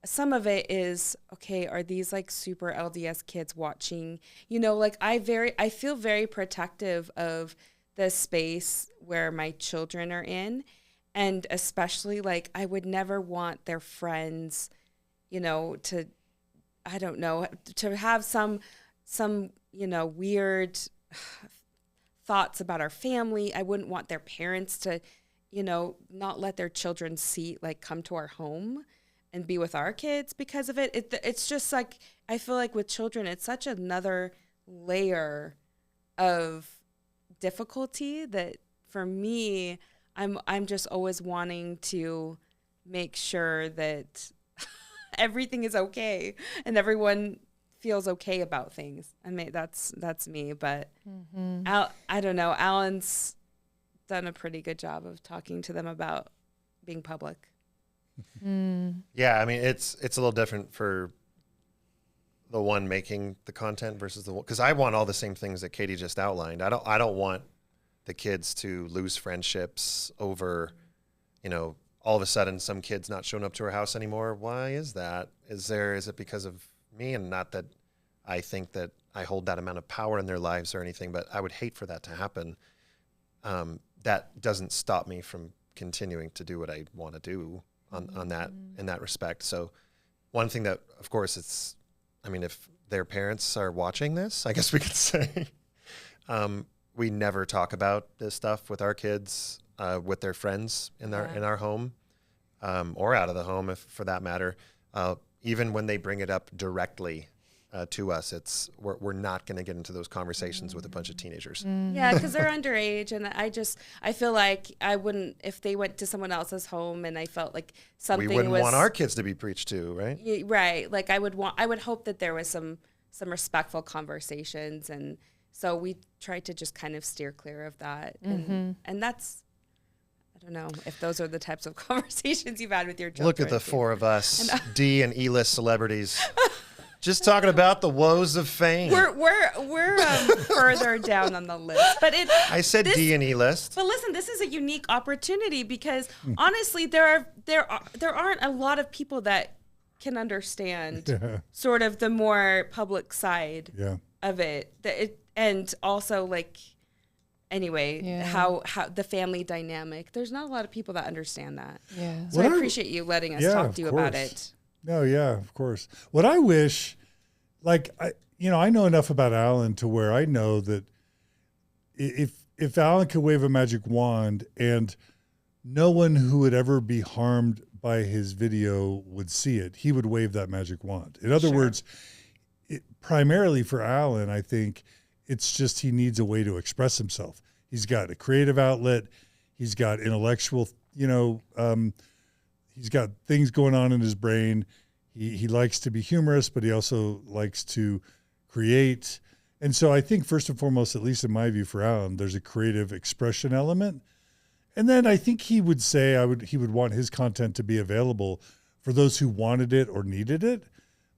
some of it is, okay, are these like super LDS kids watching? Like, I feel very protective of the space where my children are in. And especially, like, I would never want their friends, to, I don't know, to have some weird thoughts about our family. I wouldn't want their parents to, not let their children come to our home and be with our kids because of it. It's just like, I feel like with children, it's such another layer of difficulty that for me, I'm just always wanting to make sure that everything is okay and everyone feels okay about things. I mean, that's me, but I don't know. Alan's done a pretty good job of talking to them about being public. Yeah, I mean, it's a little different for the one making the content versus the one, because I want all the same things that Katie just outlined. I don't want the kids to lose friendships over, all of a sudden some kid's not showing up to her house anymore. Why is that? Is it because of me? And not that I think that I hold that amount of power in their lives or anything, but I would hate for that to happen. That doesn't stop me from continuing to do what I want to do on that, in that respect. So one thing that, of course, if their parents are watching this, I guess we could say, we never talk about this stuff with our kids, with their friends in our home, or out of the home, if for that matter. Even when they bring it up directly to us, we're not going to get into those conversations with a bunch of teenagers. Yeah, because they're underage, and I feel like I wouldn't, if they went to someone else's home and I felt like something we wouldn't want our kids to be preached to, right? Right. Like, I would hope that there was some respectful conversations, and so we tried to just kind of steer clear of that. And that's, I don't know if those are the types of conversations you've had with your children. Look at the four of us, D and E-list celebrities, just talking about the woes of fame. We're further down on the list, but I said D and E-list. But listen, this is a unique opportunity because honestly, there aren't a lot of people that can understand sort of the more public side of it. And also, like, anyway, how the family dynamic. There's not a lot of people that understand that. Yeah. So I appreciate you letting us talk to you about it. No, yeah, of course. What I wish, like, I know enough about Alan to where I know that if Alan could wave a magic wand and no one who would ever be harmed by his video would see it, he would wave that magic wand. In other words, primarily for Alan, I think it's just he needs a way to express himself. He's got a creative outlet. He's got intellectual, he's got things going on in his brain. He likes to be humorous, but he also likes to create. And so I think first and foremost, at least in my view for Alan, there's a creative expression element. And then I think he would say he would want his content to be available for those who wanted it or needed it.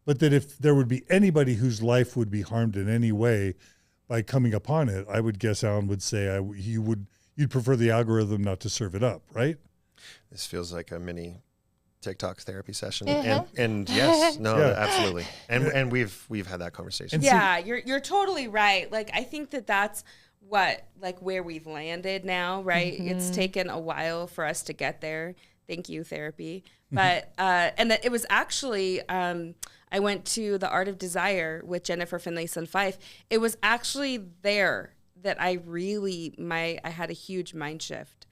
But that if there would be anybody whose life would be harmed in any way by coming upon it, I would guess Alan would say you'd prefer the algorithm not to serve it up, right? This feels like a mini TikTok therapy session. And yes, no, absolutely. And we've had that conversation. Yeah, you're totally right. Like, I think that's where we've landed now, right? Mm-hmm. It's taken a while for us to get there. Thank you, therapy. But, and that it was actually, I went to the Art of Desire with Jennifer Finlayson-Fife. It was actually there that I had a huge mind shift.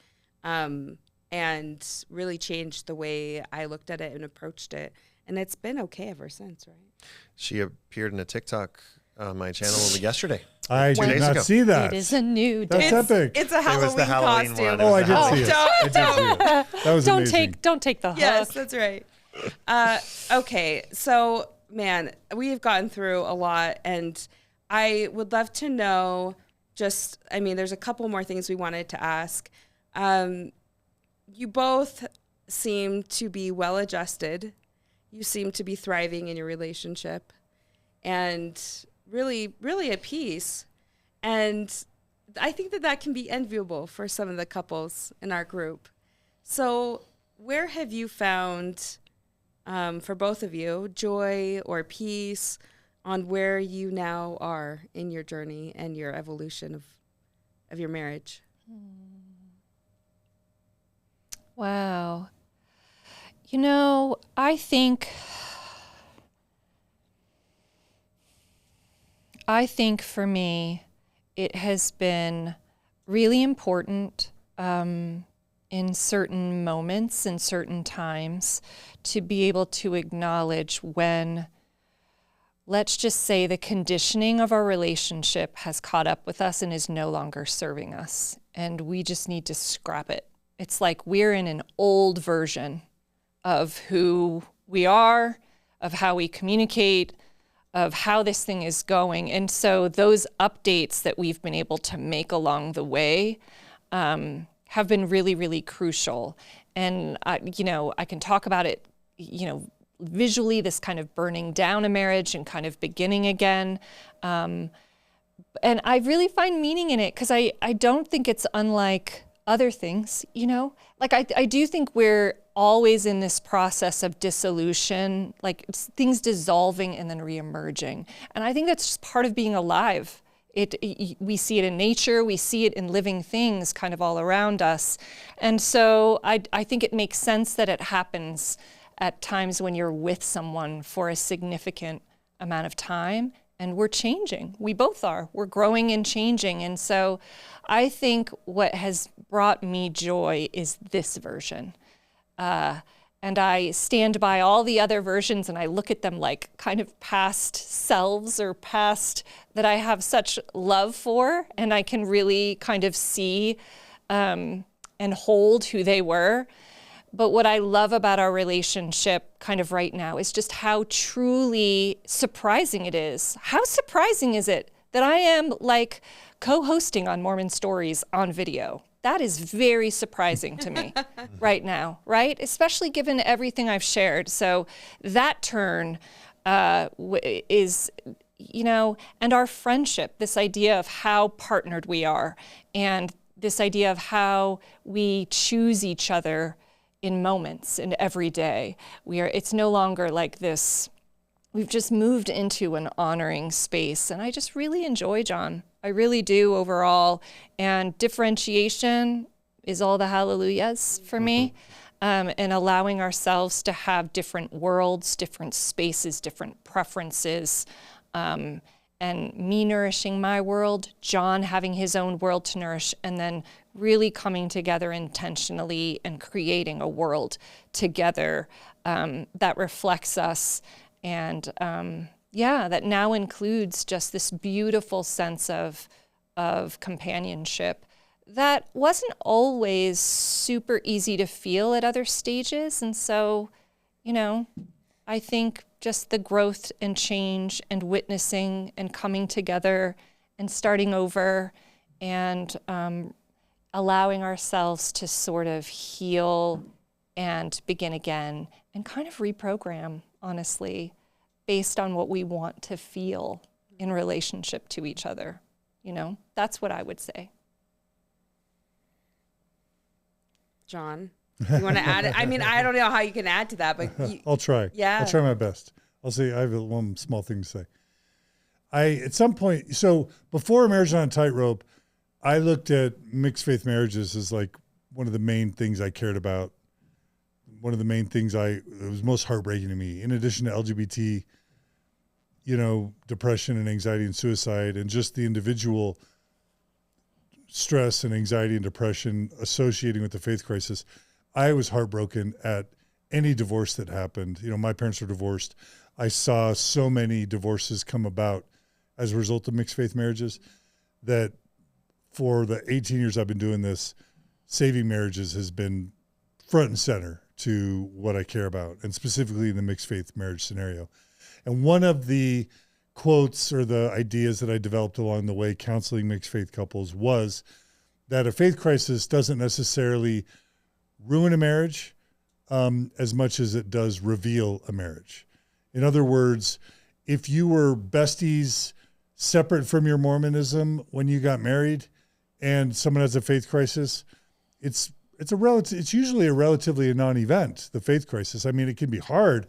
And really changed the way I looked at it and approached it. And it's been okay ever since, right? She appeared in a TikTok on my channel yesterday. I did not see that. It is a new day. That's epic. It's a Halloween costume. Oh, I did see it. That was amazing. Don't take the hook. Yes, that's right. Okay, so, man, we've gotten through a lot, and I would love to know there's a couple more things we wanted to ask. You both seem to be well-adjusted. You seem to be thriving in your relationship and really, really at peace. And I think that can be enviable for some of the couples in our group. So where have you found, for both of you, joy or peace on where you now are in your journey and your evolution of your marriage? Wow. I think for me, it has been really important in certain moments and certain times to be able to acknowledge when, let's just say, the conditioning of our relationship has caught up with us and is no longer serving us, and we just need to scrap it. It's like we're in an old version of who we are, of how we communicate, of how this thing is going. And so those updates that we've been able to make along the way have been really, really crucial. And, I can talk about it, visually, this kind of burning down a marriage and kind of beginning again. And I really find meaning in it because I don't think it's unlike other things, like I do think we're always in this process of dissolution, like things dissolving and then reemerging. And I think that's just part of being alive. We see it in nature, we see it in living things kind of all around us. And so I think it makes sense that it happens at times when you're with someone for a significant amount of time. And we're changing. We both are. We're growing and changing. And so I think what has brought me joy is this version. And I stand by all the other versions and I look at them like kind of past selves or past that I have such love for. And I can really kind of see and hold who they were. But what I love about our relationship kind of right now is just how truly surprising it is. How surprising is it that I am like co-hosting on Mormon Stories on video? That is very surprising to me right now, right? Especially given everything I've shared. So that turn is, and our friendship, this idea of how partnered we are, and this idea of how we choose each other in moments and every day. It's no longer like this, we've just moved into an honoring space. And I just really enjoy John. I really do overall. And differentiation is all the hallelujahs for me. And allowing ourselves to have different worlds, different spaces, different preferences, and me nourishing my world, John having his own world to nourish, and then really coming together intentionally and creating a world together that reflects us and that now includes just this beautiful sense of companionship that wasn't always super easy to feel at other stages. And so, I think just the growth and change and witnessing and coming together and starting over and allowing ourselves to sort of heal and begin again and kind of reprogram, honestly, based on what we want to feel in relationship to each other. You know, that's what I would say. John, you want to add it? I mean, I don't know how you can add to that, but I'll try. Yeah. I'll try my best. I'll say I have one small thing to say. At some point, so before Marriage on a Tightrope, I looked at mixed faith marriages as like one of the main things I cared about. One of the main things it was most heartbreaking to me, in addition to LGBT, depression and anxiety and suicide, and just the individual stress and anxiety and depression associating with the faith crisis. I was heartbroken at any divorce that happened. My parents were divorced. I saw so many divorces come about as a result of mixed faith marriages that for the 18 years I've been doing this, saving marriages has been front and center to what I care about, and specifically in the mixed faith marriage scenario. And one of the quotes or the ideas that I developed along the way counseling mixed faith couples was that a faith crisis doesn't necessarily ruin a marriage as much as it does reveal a marriage. In other words, if you were besties separate from your Mormonism when you got married and someone has a faith crisis, it's usually a relatively non-event, the faith crisis. I mean, it can be hard,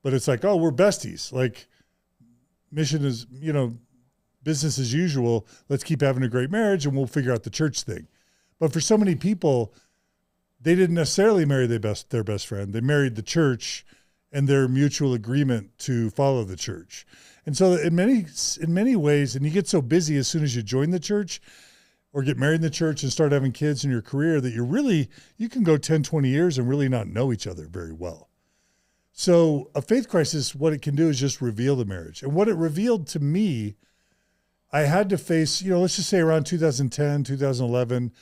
but it's like, oh, we're besties. Like, mission is, business as usual. Let's keep having a great marriage and we'll figure out the church thing. But for so many people, they didn't necessarily marry their best friend. They married the church and their mutual agreement to follow the church. And so in many ways, and you get so busy as soon as you join the church or get married in the church and start having kids in your career that you can go 10, 20 years and really not know each other very well. So a faith crisis, what it can do is just reveal the marriage. And what it revealed to me, I had to face, let's just say around 2010, 2011,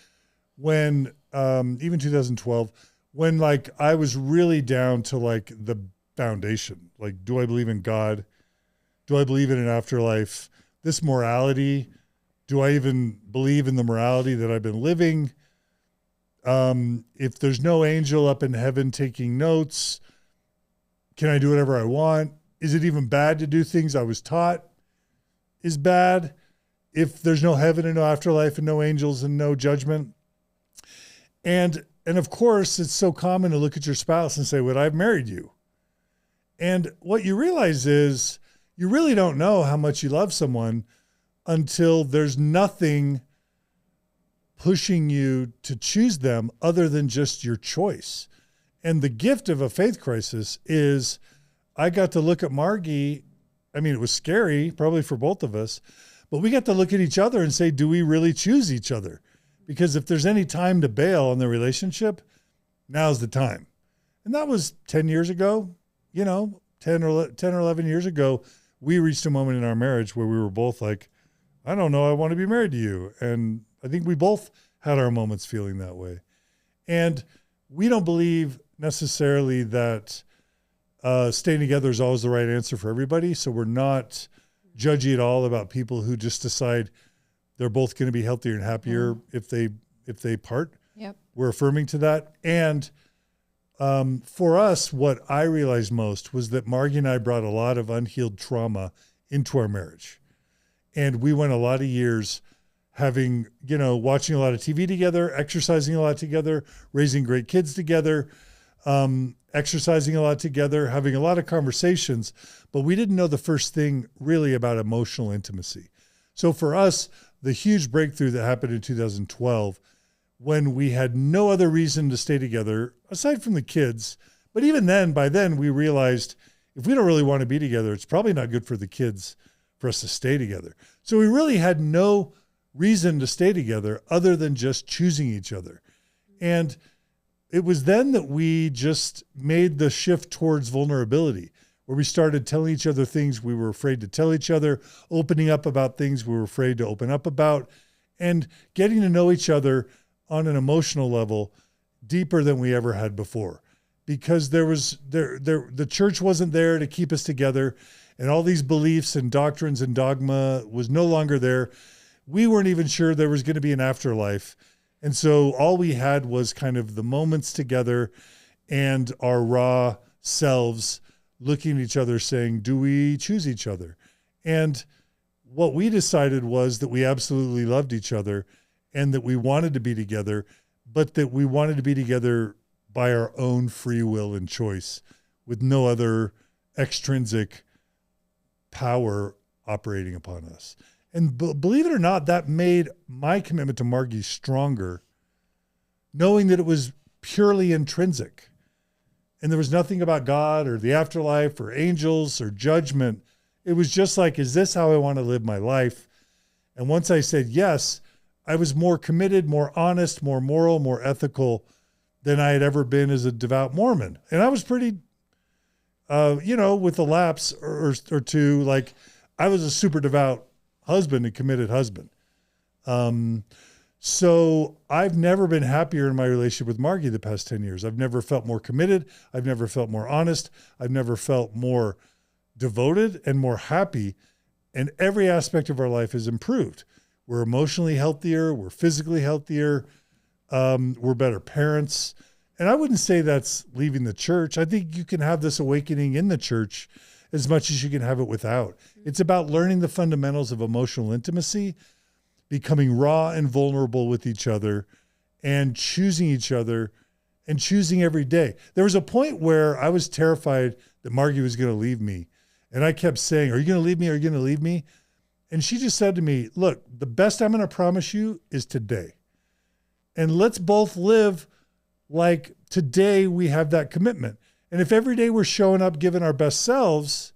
when, even 2012, when like I was really down to like the foundation. Like, do I believe in God? Do I believe in an afterlife? This morality, do I even believe in the morality that I've been living? If there's no angel up in heaven taking notes, can I do whatever I want? Is it even bad to do things I was taught is bad? If there's no heaven and no afterlife and no angels and no judgment. And of course, it's so common to look at your spouse and say, "Would I've married you?" And what you realize is you really don't know how much you love someone until there's nothing pushing you to choose them other than just your choice. And the gift of a faith crisis is I got to look at Margie. I mean, it was scary, probably for both of us, but we got to look at each other and say, do we really choose each other? Because if there's any time to bail on the relationship, now's the time. And that was 10 years ago, 10 or 11 years ago, we reached a moment in our marriage where we were both like, I don't know, I want to be married to you. And I think we both had our moments feeling that way. And we don't believe necessarily that staying together is always the right answer for everybody. So we're not judgy at all about people who just decide they're both going to be healthier and happier if they part. Yep. We're affirming to that. And for us, what I realized most was that Margie and I brought a lot of unhealed trauma into our marriage. And we went a lot of years having, watching a lot of TV together, exercising a lot together, raising great kids together, exercising a lot together, having a lot of conversations, but we didn't know the first thing really about emotional intimacy. So for us, the huge breakthrough that happened in 2012, when we had no other reason to stay together, aside from the kids, but even then, by then, we realized if we don't really want to be together, it's probably not good for the kids for us to stay together. So we really had no reason to stay together other than just choosing each other. And it was then that we just made the shift towards vulnerability, where we started telling each other things we were afraid to tell each other, opening up about things we were afraid to open up about, and getting to know each other on an emotional level deeper than we ever had before. because the church wasn't there to keep us together, and all these beliefs and doctrines and dogma was no longer there. We weren't even sure there was going to be an afterlife. And so all we had was kind of the moments together and our raw selves looking at each other saying, do we choose each other? And what we decided was that we absolutely loved each other and that we wanted to be together, but that we wanted to be together by our own free will and choice with no other extrinsic power operating upon us. And believe it or not, that made my commitment to Margie stronger, knowing that it was purely intrinsic. And there was nothing about God or the afterlife or angels or judgment. It was just like, is this how I want to live my life? And once I said yes, I was more committed, more honest, more moral, more ethical than I had ever been as a devout Mormon. And I was pretty, with a lapse or two, like I was a super devout husband and committed husband. So I've never been happier in my relationship with Margie the past 10 years. I've never felt more committed. I've never felt more honest. I've never felt more devoted and more happy. And every aspect of our life has improved. We're emotionally healthier. We're physically healthier. We're better parents. And I wouldn't say that's leaving the church. I think you can have this awakening in the church as much as you can have it without. It's about learning the fundamentals of emotional intimacy, becoming raw and vulnerable with each other, and choosing each other and choosing every day. There was a point where I was terrified that Margie was going to leave me. And I kept saying, are you going to leave me? Are you going to leave me? And she just said to me, look, the best I'm going to promise you is today. And let's both live like today we have that commitment. And if every day we're showing up, giving our best selves,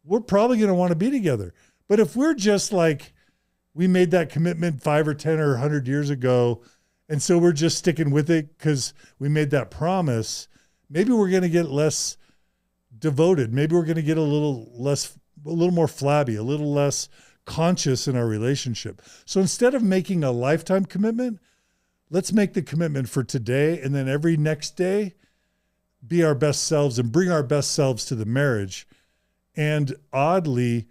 we're probably going to want to be together. But if we're just like, we made that commitment 5 or 10 or 100 years ago, and so we're just sticking with it because we made that promise, maybe we're going to get less devoted. Maybe we're going to get a little more flabby, a little less conscious in our relationship. So instead of making a lifetime commitment, let's make the commitment for today, and then every next day, be our best selves and bring our best selves to the marriage. And oddly,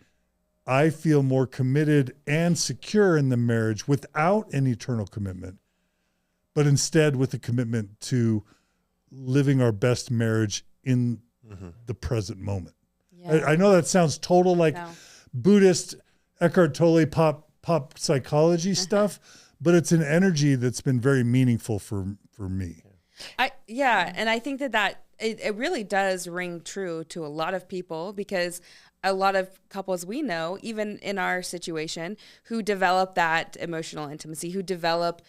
I feel more committed and secure in the marriage without an eternal commitment, but instead with a commitment to living our best marriage in the present moment. Yeah. I know that sounds total like Buddhist Eckhart Tolle pop psychology stuff, but it's an energy that's been very meaningful for me. And I think that it really does ring true to a lot of people, because a lot of couples we know, even in our situation, who develop that emotional intimacy, who develop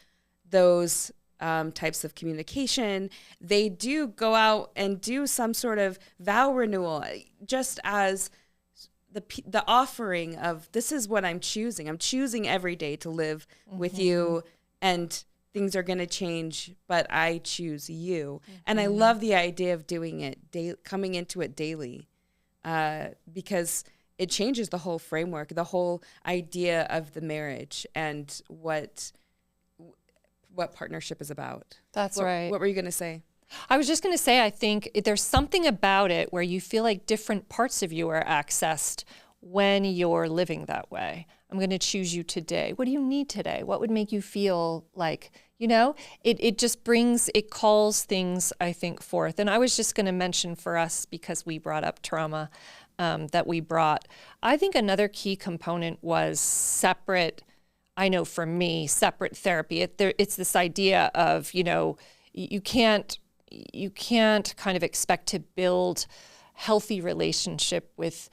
those types of communication, they do go out and do some sort of vow renewal, just as the offering of, this is what I'm choosing. I'm choosing every day to live with you, and things are going to change, but I choose you. And I love the idea of doing it, coming into it daily, because it changes the whole framework, the whole idea of the marriage and what partnership is about. That's right. What were you going to say? I was just going to say, I think there's something about it where you feel like different parts of you are accessed when you're living that way. I'm going to choose you today. What do you need today? What would make you feel like, it just calls things, I think, forth. And I was just going to mention for us, because we brought up trauma that we brought, I think another key component was separate, I know for me, separate therapy. It's this idea of, you can't kind of expect to build healthy relationship with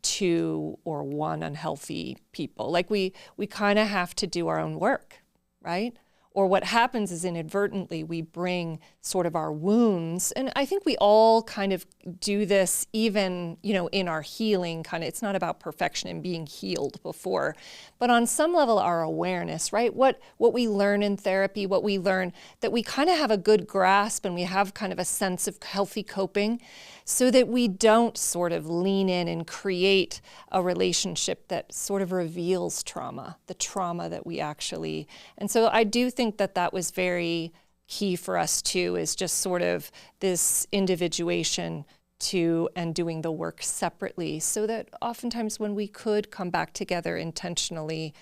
two or one unhealthy people. Like we kind of have to do our own work, right? Or what happens is inadvertently we bring sort of our wounds, and I think we all kind of do this even, in our healing kind of, it's not about perfection and being healed before, but on some level our awareness, right? What we learn in therapy, what we learn, that we kind of have a good grasp and we have kind of a sense of healthy coping, so that we don't sort of lean in and create a relationship that sort of reveals trauma, the trauma that we actually, and so I do think that was very key for us too, is just sort of this individuation to and doing the work separately, so that oftentimes when we could come back together intentionally,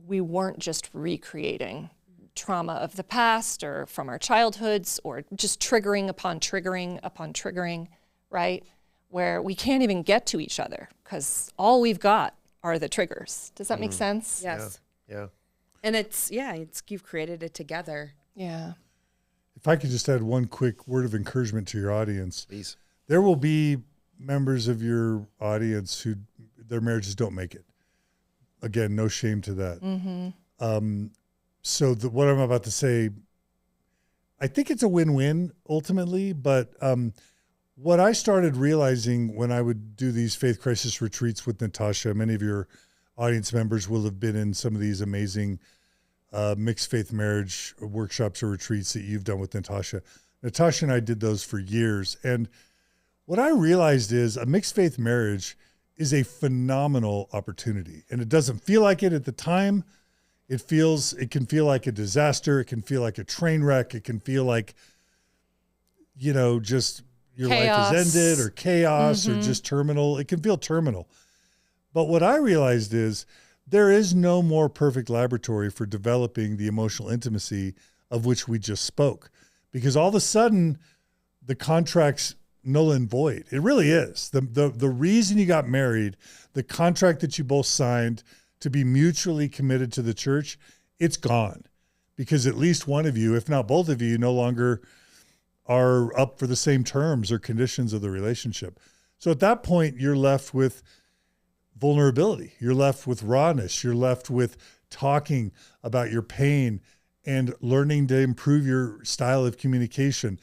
we weren't just recreating trauma of the past or from our childhoods, or just triggering upon triggering upon triggering, right? Where we can't even get to each other because all we've got are the triggers. Does that make sense? Yes. Yeah. And it's you've created it together. Yeah. If I could just add one quick word of encouragement to your audience. Please. There will be members of your audience who their marriages don't make it. Again, no shame to that. Mm-hmm. So what I'm about to say, I think it's a win-win ultimately, but what I started realizing when I would do these faith crisis retreats with Natasha, many of your audience members will have been in some of these amazing mixed faith marriage workshops or retreats that you've done with Natasha. Natasha and I did those for years. And what I realized is a mixed faith marriage is a phenomenal opportunity. And it doesn't feel like it at the time. It can feel like a disaster. It can feel like a train wreck. It can feel like, just your chaos. life is ended, or chaos, or just terminal. It can feel terminal. But what I realized is there is no more perfect laboratory for developing the emotional intimacy of which we just spoke, because all of a sudden the contract's null and void. It really is. The reason you got married, the contract that you both signed to be mutually committed to the church, it's gone, because at least one of you, if not both of you, no longer are up for the same terms or conditions of the relationship. So at that point, you're left with vulnerability. You're left with rawness. You're left with talking about your pain and learning to improve your style of communication,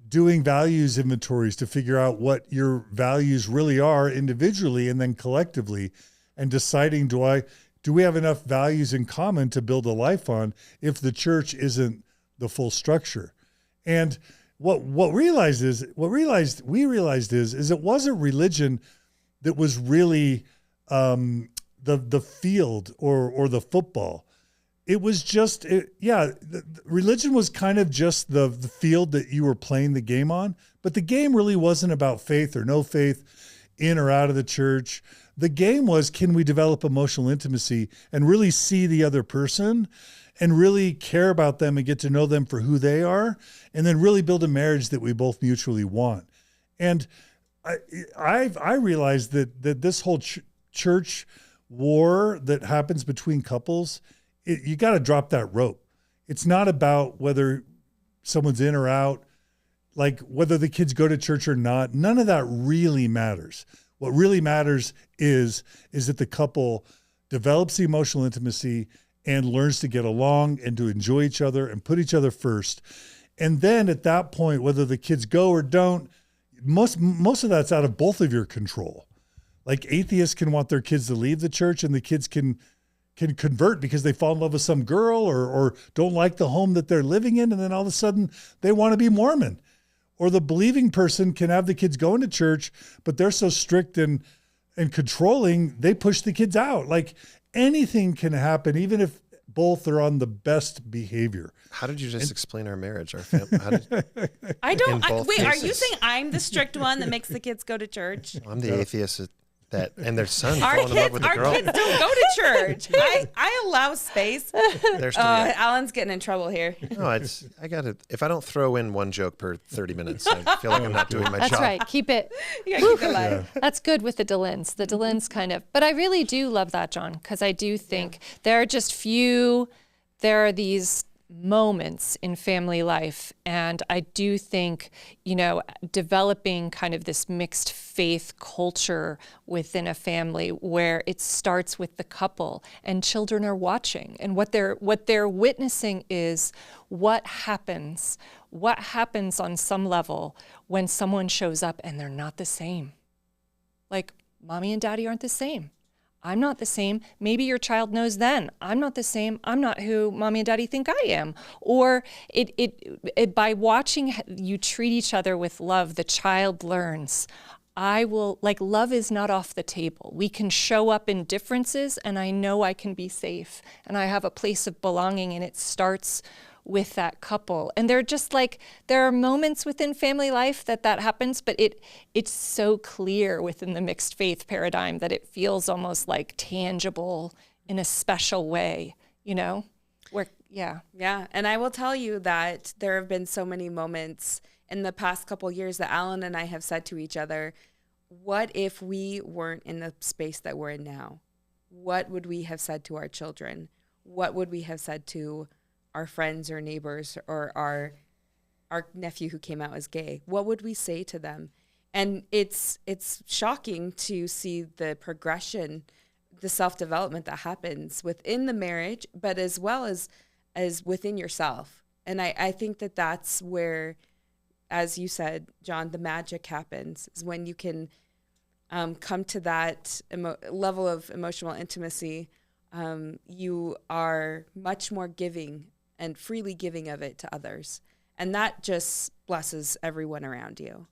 doing values inventories to figure out what your values really are individually and then collectively, and deciding, do we have enough values in common to build a life on if the church isn't the full structure? And what we realized is it wasn't religion that was really the field or the football. It was just, religion was kind of just the field that you were playing the game on, but the game really wasn't about faith or no faith, in or out of the church. The game was, can we develop emotional intimacy and really see the other person and really care about them and get to know them for who they are, and then really build a marriage that we both mutually want. And I realized that this whole church war that happens between couples, you got to drop that rope. It's not about whether someone's in or out, like whether the kids go to church or not. None of that really matters. What really matters is that the couple develops the emotional intimacy and learns to get along and to enjoy each other and put each other first. And then at that point, whether the kids go or don't, most of that's out of both of your control. Like atheists can want their kids to leave the church, and the kids can convert because they fall in love with some girl or don't like the home that they're living in, and then all of a sudden they want to be Mormon. Or the believing person can have the kids going to church, but they're so strict and controlling, they push the kids out. Like anything can happen, even if both are on the best behavior. How did you just explain our marriage, our family? I don't. Wait, are cases. you saying I'm the strict one that makes the kids go to church? I'm the atheist and their son Our falling in love with a girl. kids don't go to church. I allow space. There's Alan's getting in trouble here. no, I got to. If I don't throw in one joke per 30 minutes, I feel like I'm not doing my That's job. right. Keep it. You gotta keep it live. That's good with the Dehlins. The Dehlins kind of, but I really do love that, John, because I do think there are these moments in family life, and I do think, developing kind of this mixed faith culture within a family where it starts with the couple and children are watching, and what they're witnessing is what happens on some level when someone shows up and they're not the same. Like, mommy and daddy aren't the same. I'm not the same. Maybe your child knows then. I'm not the same. I'm not who mommy and daddy think I am. Or it by watching you treat each other with love, the child learns. Love is not off the table. We can show up in differences, and I know I can be safe, and I have a place of belonging, and it starts with that couple. And they're just like, there are moments within family life that happens, but it's so clear within the mixed faith paradigm that it feels almost like tangible in a special way, where, yeah. Yeah. And I will tell you that there have been so many moments in the past couple of years that Alan and I have said to each other, what if we weren't in the space that we're in now? What would we have said to our children? What would we have said to our friends or neighbors or our nephew who came out as gay? What would we say to them? And it's shocking to see the progression, the self-development that happens within the marriage, but as well as within yourself. And I think that that's where, as you said, John, the magic happens, is when you can come to that level of emotional intimacy. You are much more giving and freely giving of it to others. And that just blesses everyone around you.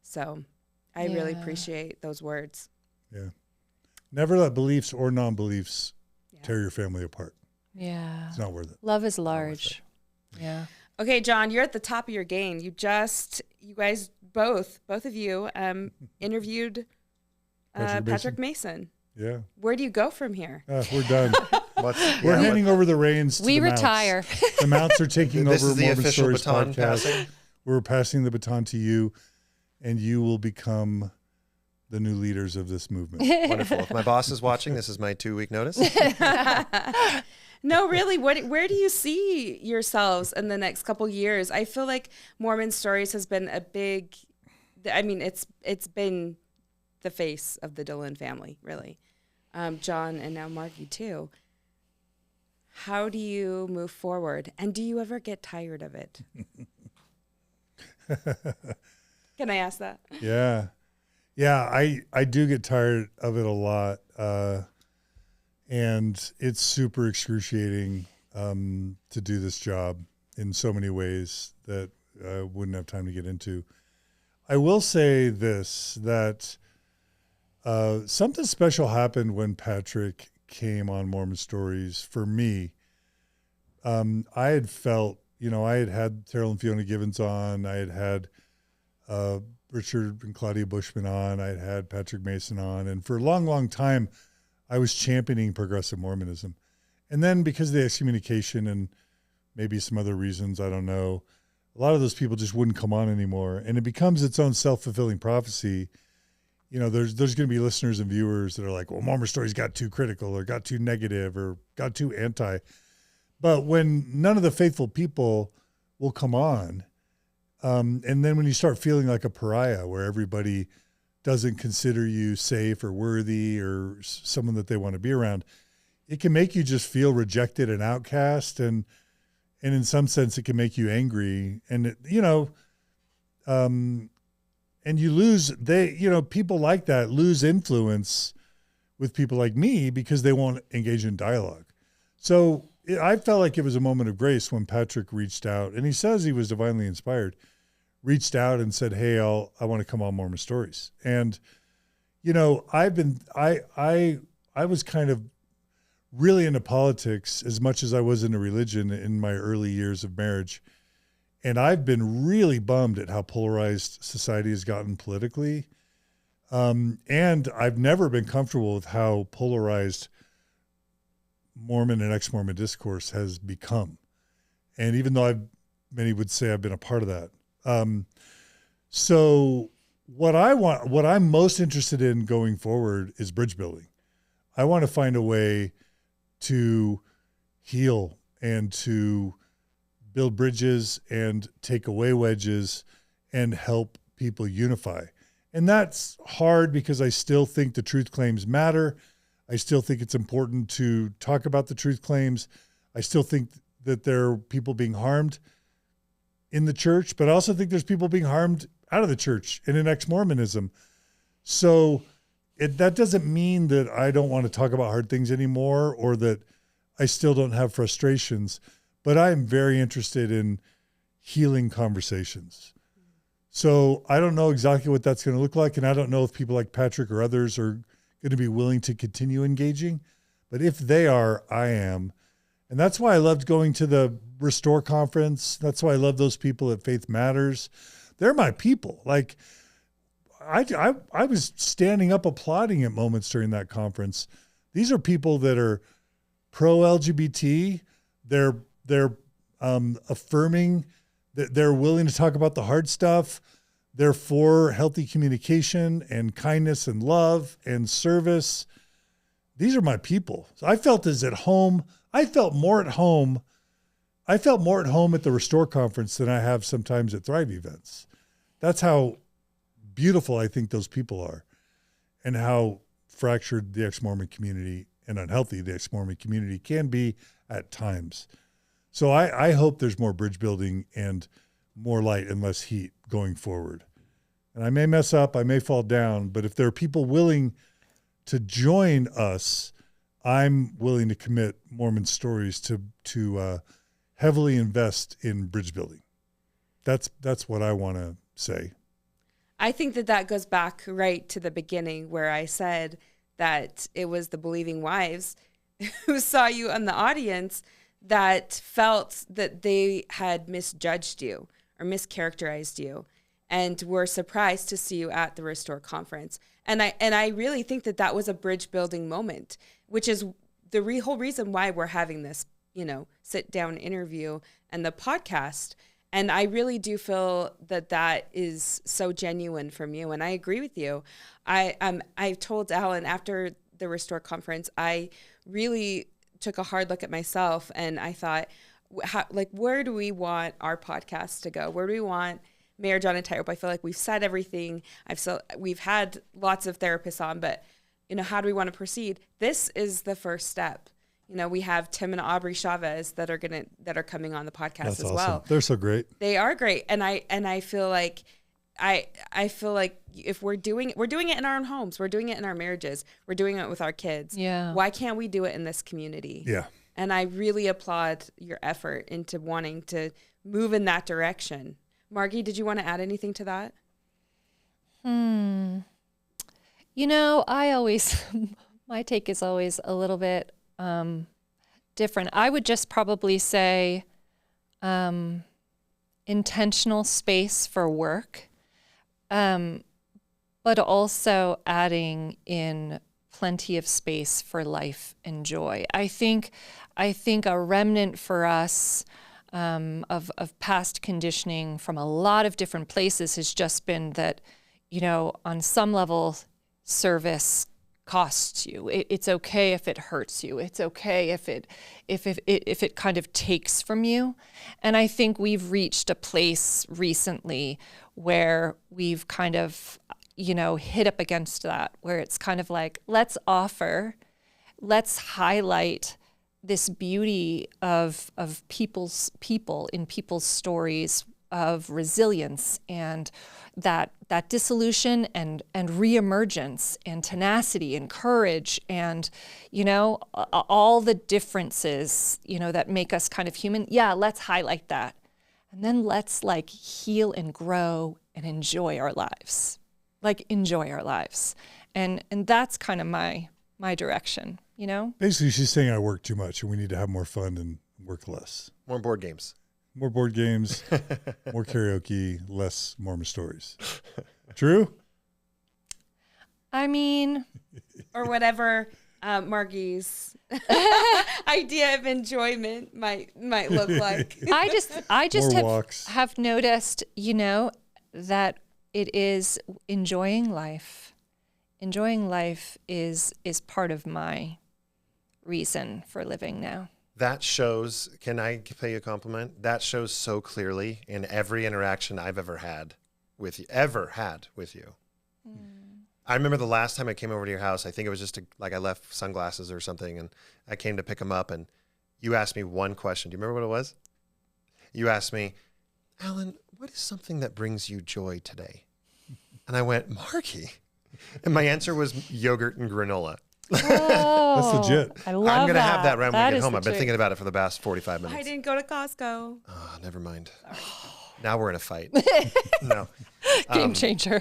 So I really appreciate those words. Yeah. Never let beliefs or non-beliefs tear your family apart. Yeah. It's not worth it. Love is large. Yeah. Okay, John, you're at the top of your game. You guys, both of you, interviewed Patrick Mason. Yeah. Where do you go from here? We're done. We're handing over the reins to we the retire. Mounts. The Mounts are taking over is the Mormon official Stories baton podcast. passing. We're passing the baton to you, and you will become the new leaders of this movement. Wonderful. If my boss is watching, this is my 2-week notice. No, really, where do you see yourselves in the next couple years? I feel like Mormon Stories has been it's been the face of the Dehlin family, really. John and now Margie too. How do you move forward? And do you ever get tired of it? Can I ask that? Yeah. Yeah, I do get tired of it a lot. And it's super excruciating to do this job in so many ways that I wouldn't have time to get into. I will say this, that something special happened when Patrick came on Mormon Stories for me. I had felt, I had Terrell and Fiona Givens on. I had Richard and Claudia Bushman on. I had Patrick Mason on. And for a long, long time, I was championing progressive Mormonism. And then because of the excommunication and maybe some other reasons, I don't know, a lot of those people just wouldn't come on anymore. And it becomes its own self-fulfilling prophecy. There's going to be listeners and viewers that are like, well, Mormon Stories got too critical or got too negative or got too anti. But when none of the faithful people will come on, and then when you start feeling like a pariah where everybody doesn't consider you safe or worthy or someone that they want to be around, it can make you just feel rejected and outcast. And in some sense, it can make you angry. And, and you lose, people like that lose influence with people like me because they won't engage in dialogue. So I felt like it was a moment of grace when Patrick reached out, and he says he was divinely inspired, reached out and said, hey, I want to come on Mormon Stories. And, I was kind of really into politics as much as I was into religion in my early years of marriage. And I've been really bummed at how polarized society has gotten politically. And I've never been comfortable with how polarized Mormon and ex-Mormon discourse has become. And even though many would say I've been a part of that. So what I'm most interested in going forward is bridge building. I want to find a way to heal and to build bridges and take away wedges and help people unify. And that's hard because I still think the truth claims matter. I still think it's important to talk about the truth claims. I still think that there are people being harmed in the church, but I also think there's people being harmed out of the church and in ex-Mormonism. So that doesn't mean that I don't want to talk about hard things anymore or that I still don't have frustrations, but I am very interested in healing conversations. So I don't know exactly what that's going to look like, and I don't know if people like Patrick or others are going to be willing to continue engaging, but if they are, I am. And that's why I loved going to the Restore conference. That's why I love those people at Faith Matters. They're my people. Like I was standing up applauding at moments during that conference. These are people that are pro-LGBT. They're affirming that they're willing to talk about the hard stuff. They're for healthy communication and kindness and love and service. These are my people. So I felt as at home. I felt more at home at the Restore conference than I have sometimes at Thrive events. That's how beautiful I think those people are, and how fractured the ex-Mormon community and unhealthy the ex-Mormon community can be at times. So I hope there's more bridge building and more light and less heat going forward. And I may mess up, I may fall down, but if there are people willing to join us, I'm willing to commit Mormon Stories to heavily invest in bridge building. That's what I want to say. I think that goes back right to the beginning where I said that it was the believing wives who saw you in the audience that felt that they had misjudged you or mischaracterized you and were surprised to see you at the Restore conference. And I really think that was a bridge building moment, which is the whole reason why we're having this, sit down interview and the podcast. And I really do feel that is so genuine from you. And I agree with you. I told Alan after the Restore conference, I really took a hard look at myself and I thought, where do we want our podcast to go? Where do we want Mayor John and Tightrope? I feel like we've said everything. We've had lots of therapists on, but how do we want to proceed? This is the first step. We have Tim and Aubrey Chavez that are coming on the podcast. That's as well. They're so great. They are great, and I feel like I feel like if we're doing it in our own homes, we're doing it in our marriages, we're doing it with our kids. Yeah. Why can't we do it in this community? Yeah. And I really applaud your effort into wanting to move in that direction. Margie, did you want to add anything to that? I always, my take is always a little bit different. I would just probably say intentional space for work, but also adding in plenty of space for life and joy. I think a remnant for us of past conditioning from a lot of different places has just been that, on some level, service costs you. It's okay if it hurts you. It's okay if it kind of takes from you. And I think we've reached a place recently where we've kind of, hit up against that, where it's kind of like, let's highlight this beauty of people's stories of resilience and that dissolution and reemergence and tenacity and courage and, all the differences, that make us kind of human. Yeah, let's highlight that. And then let's heal and grow and enjoy our lives. And that's kind of my direction, Basically, she's saying I work too much and we need to have more fun and work less. More board games. More board games, more karaoke, less Mormon Stories. True? I mean... or whatever Margie's idea of enjoyment might look like. I just have noticed, that it is enjoying life. Enjoying life is part of my reason for living now. That shows, can I pay you a compliment? That shows so clearly in every interaction I've ever had with you. I remember the last time I came over to your house, I think it was just I left sunglasses or something and I came to pick them up and you asked me one question. Do you remember what it was? You asked me, Alan, what is something that brings you joy today? And I went, Margie. And my answer was yogurt and granola. Oh, that's legit. I love I'm going to have that when we get home. the I've been truth. thinking about it for the past 45 minutes. I didn't go to Costco. Oh, never mind. Now we're in a fight. No. Game changer.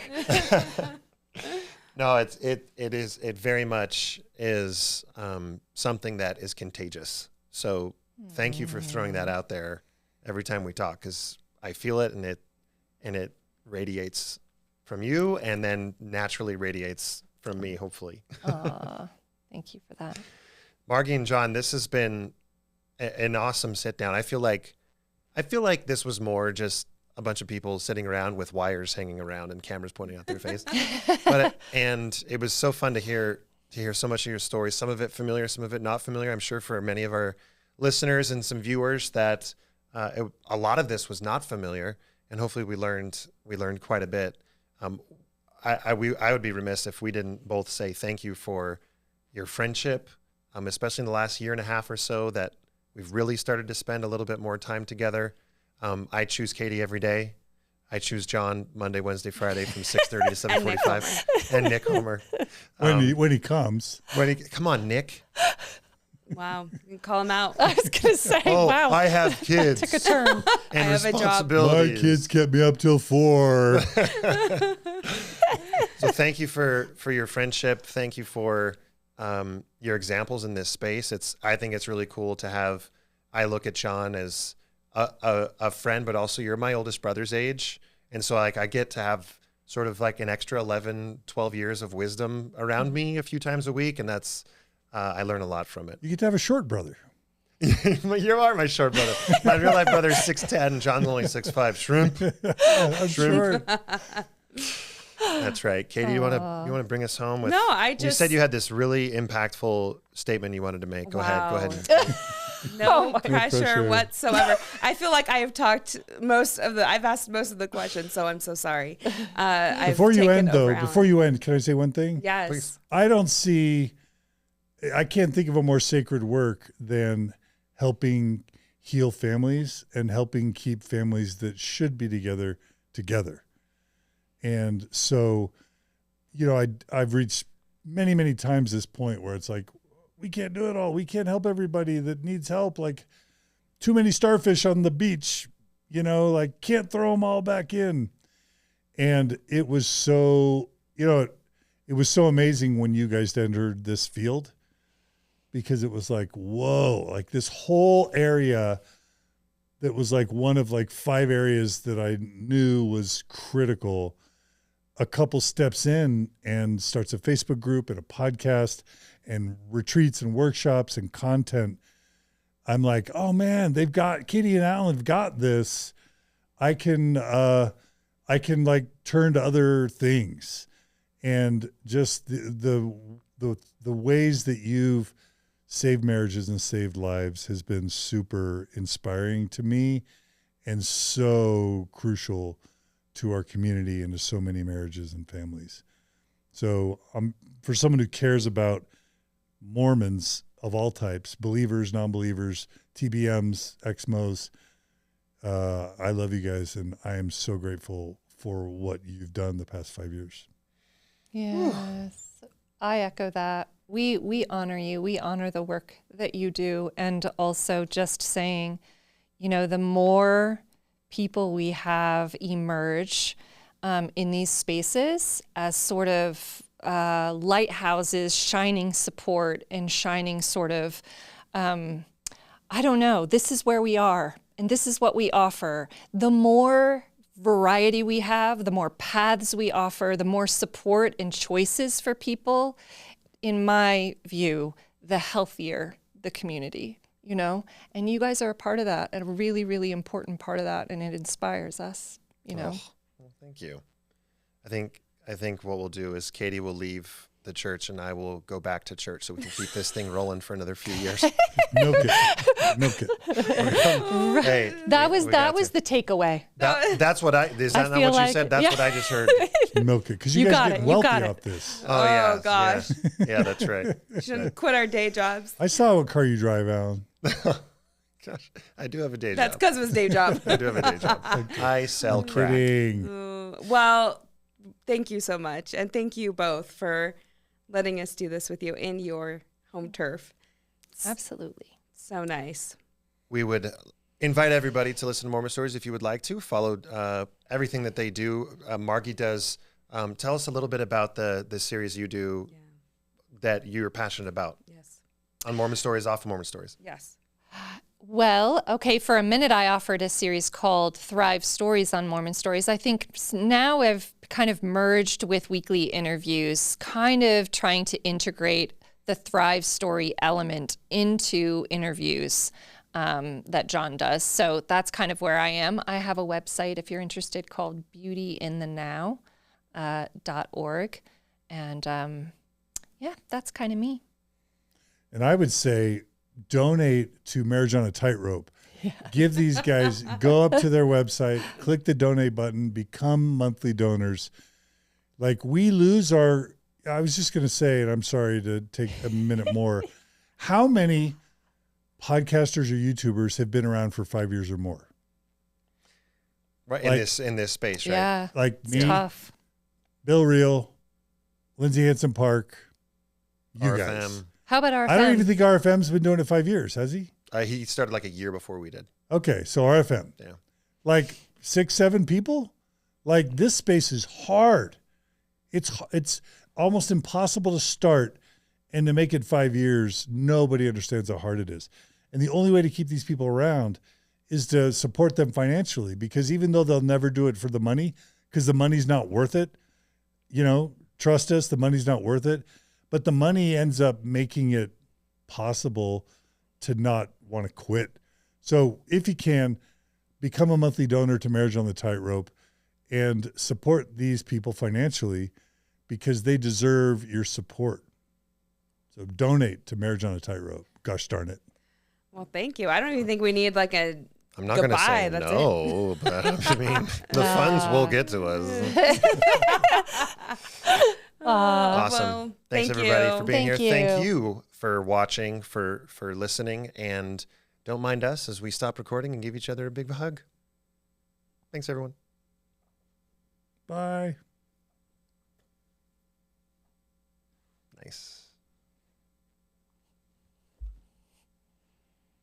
No, it very much is something that is contagious. So Thank you for throwing that out there every time we talk, because I feel it, and it radiates from you, and then naturally radiates from me, hopefully. Thank you for that. Margie and John, this has been an awesome sit down. I feel like this was more just a bunch of people sitting around with wires hanging around and cameras pointing out their face. And it was so fun to hear so much of your story, some of it familiar, some of it not familiar. I'm sure for many of our listeners and some viewers that a lot of this was not familiar, and hopefully we learned quite a bit. I would be remiss if we didn't both say thank you for your friendship, especially in the last year and a half or so that we've really started to spend a little bit more time together. I choose Katie every day. I choose John Monday, Wednesday, Friday from 6:30 to 7:45, and Nick Homer when he comes. Come on, Nick. Wow, you can call him out. I was going to say, wow. I have kids. Took a turn. And I have a job. responsibilities. My kids kept me up till 4. So thank you for your friendship. Thank you for your examples in this space. I think it's really cool to have. I look at John as a friend, but also you're my oldest brother's age, and so like I get to have sort of like an extra 11, 12 years of wisdom around me a few times a week, and that's I learn a lot from it. You get to have a short brother. You are my short brother. My real life brother's 6'10", John's only 6'5". Shrimp. I'm sure. That's right. Katie, you want to bring us home with? No, you said you had this really impactful statement you wanted to make. Go Wow. ahead. No pressure. pressure whatsoever. I feel like I have talked I've asked most of the questions, so I'm so sorry. Before you end, can I say one thing? Yes. Please. I can't think of a more sacred work than helping heal families and helping keep families that should be together. And so, I've reached many, many times this point where it's like, we can't do it all. We can't help everybody that needs help. Like too many starfish on the beach, like can't throw them all back in. And it was so, it was so amazing when you guys entered this field, because it was like, whoa, like this whole area that was like one of like 5 areas that I knew was critical. A couple steps in and starts a Facebook group and a podcast and retreats and workshops and content. I'm like, oh man, Katie and Alan have got this. I can like turn to other things, and just the ways that you've saved marriages and saved lives has been super inspiring to me and so crucial to our community and to so many marriages and families. So for someone who cares about Mormons of all types, believers, non-believers, TBMs, XMOs, I love you guys, and I am so grateful for what you've done the past 5 years. Yes, I echo that. We honor you. We honor the work that you do. And also just saying, the more people we have emerge in these spaces as sort of lighthouses, shining support and shining sort of, I don't know, this is where we are and this is what we offer. The more variety we have, the more paths we offer, the more support and choices for people, in my view, the healthier the community, and you guys are a part of that, and a really, really important part of that, and it inspires us, Well, thank you. I think what we'll do is Katie will leave the church and I will go back to church so we can keep this thing rolling for another few years. Milk it. Hey, that was the takeaway. That's what is that not what you said? That's what I just heard. Milk it, because you guys get wealthy off this. Oh gosh. Yeah, that's right. We shouldn't quit our day jobs. I saw what car you drive, Alan. Gosh, I do have a day job. That's because of his day job. I do have a day job. I sell crack. Kidding. Well, thank you so much. And thank you both for letting us do this with you in your home turf. Absolutely. So nice. We would invite everybody to listen to Mormon Stories if you would like to. Follow everything that they do. Margie does. Tell us a little bit about the series you do that you're passionate about. Yes. On Mormon Stories, off of Mormon Stories. Yes. Well, okay, for a minute I offered a series called Thrive Stories on Mormon Stories. I think now I've kind of merged with weekly interviews, kind of trying to integrate the Thrive story element into interviews that John does. So that's kind of where I am. I have a website, if you're interested, called beautyinthenow.org. And yeah, that's kind of me. And I would say donate to Marriage on a Tightrope. Yeah. Give these guys, go up to their website, click the donate button, become monthly donors. Like we lose our, I was just going to say, and I'm sorry to take a minute more, how many podcasters or YouTubers have been around for 5 years or more? Right, like, in this space, right? Yeah, like it's me, tough. Bill Reel, Lindsay Hansen Park, you RFM. guys. How about RFM? I don't even think RFM's been doing it 5 years, has he? He started like a year before we did. Okay, so RFM. Yeah. Like 6, 7 people? Like this space is hard. It's almost impossible to start, and to make it 5 years, nobody understands how hard it is. And the only way to keep these people around is to support them financially, because even though they'll never do it for the money, because the money's not worth it, trust us, the money's not worth it. But the money ends up making it possible to not want to quit. So if you can, become a monthly donor to Marriage on the Tightrope and support these people financially, because they deserve your support. So donate to Marriage on a Tightrope. Gosh darn it. Well, thank you. I don't even think we need like a I'm not going to say goodbye. That's no, but I mean, the funds will get to us. Awesome. Well, Thanks thank everybody you. for being Thank here. you. Thank you for watching, for listening, and don't mind us as we stop recording and give each other a big hug. Thanks everyone. Bye. Nice.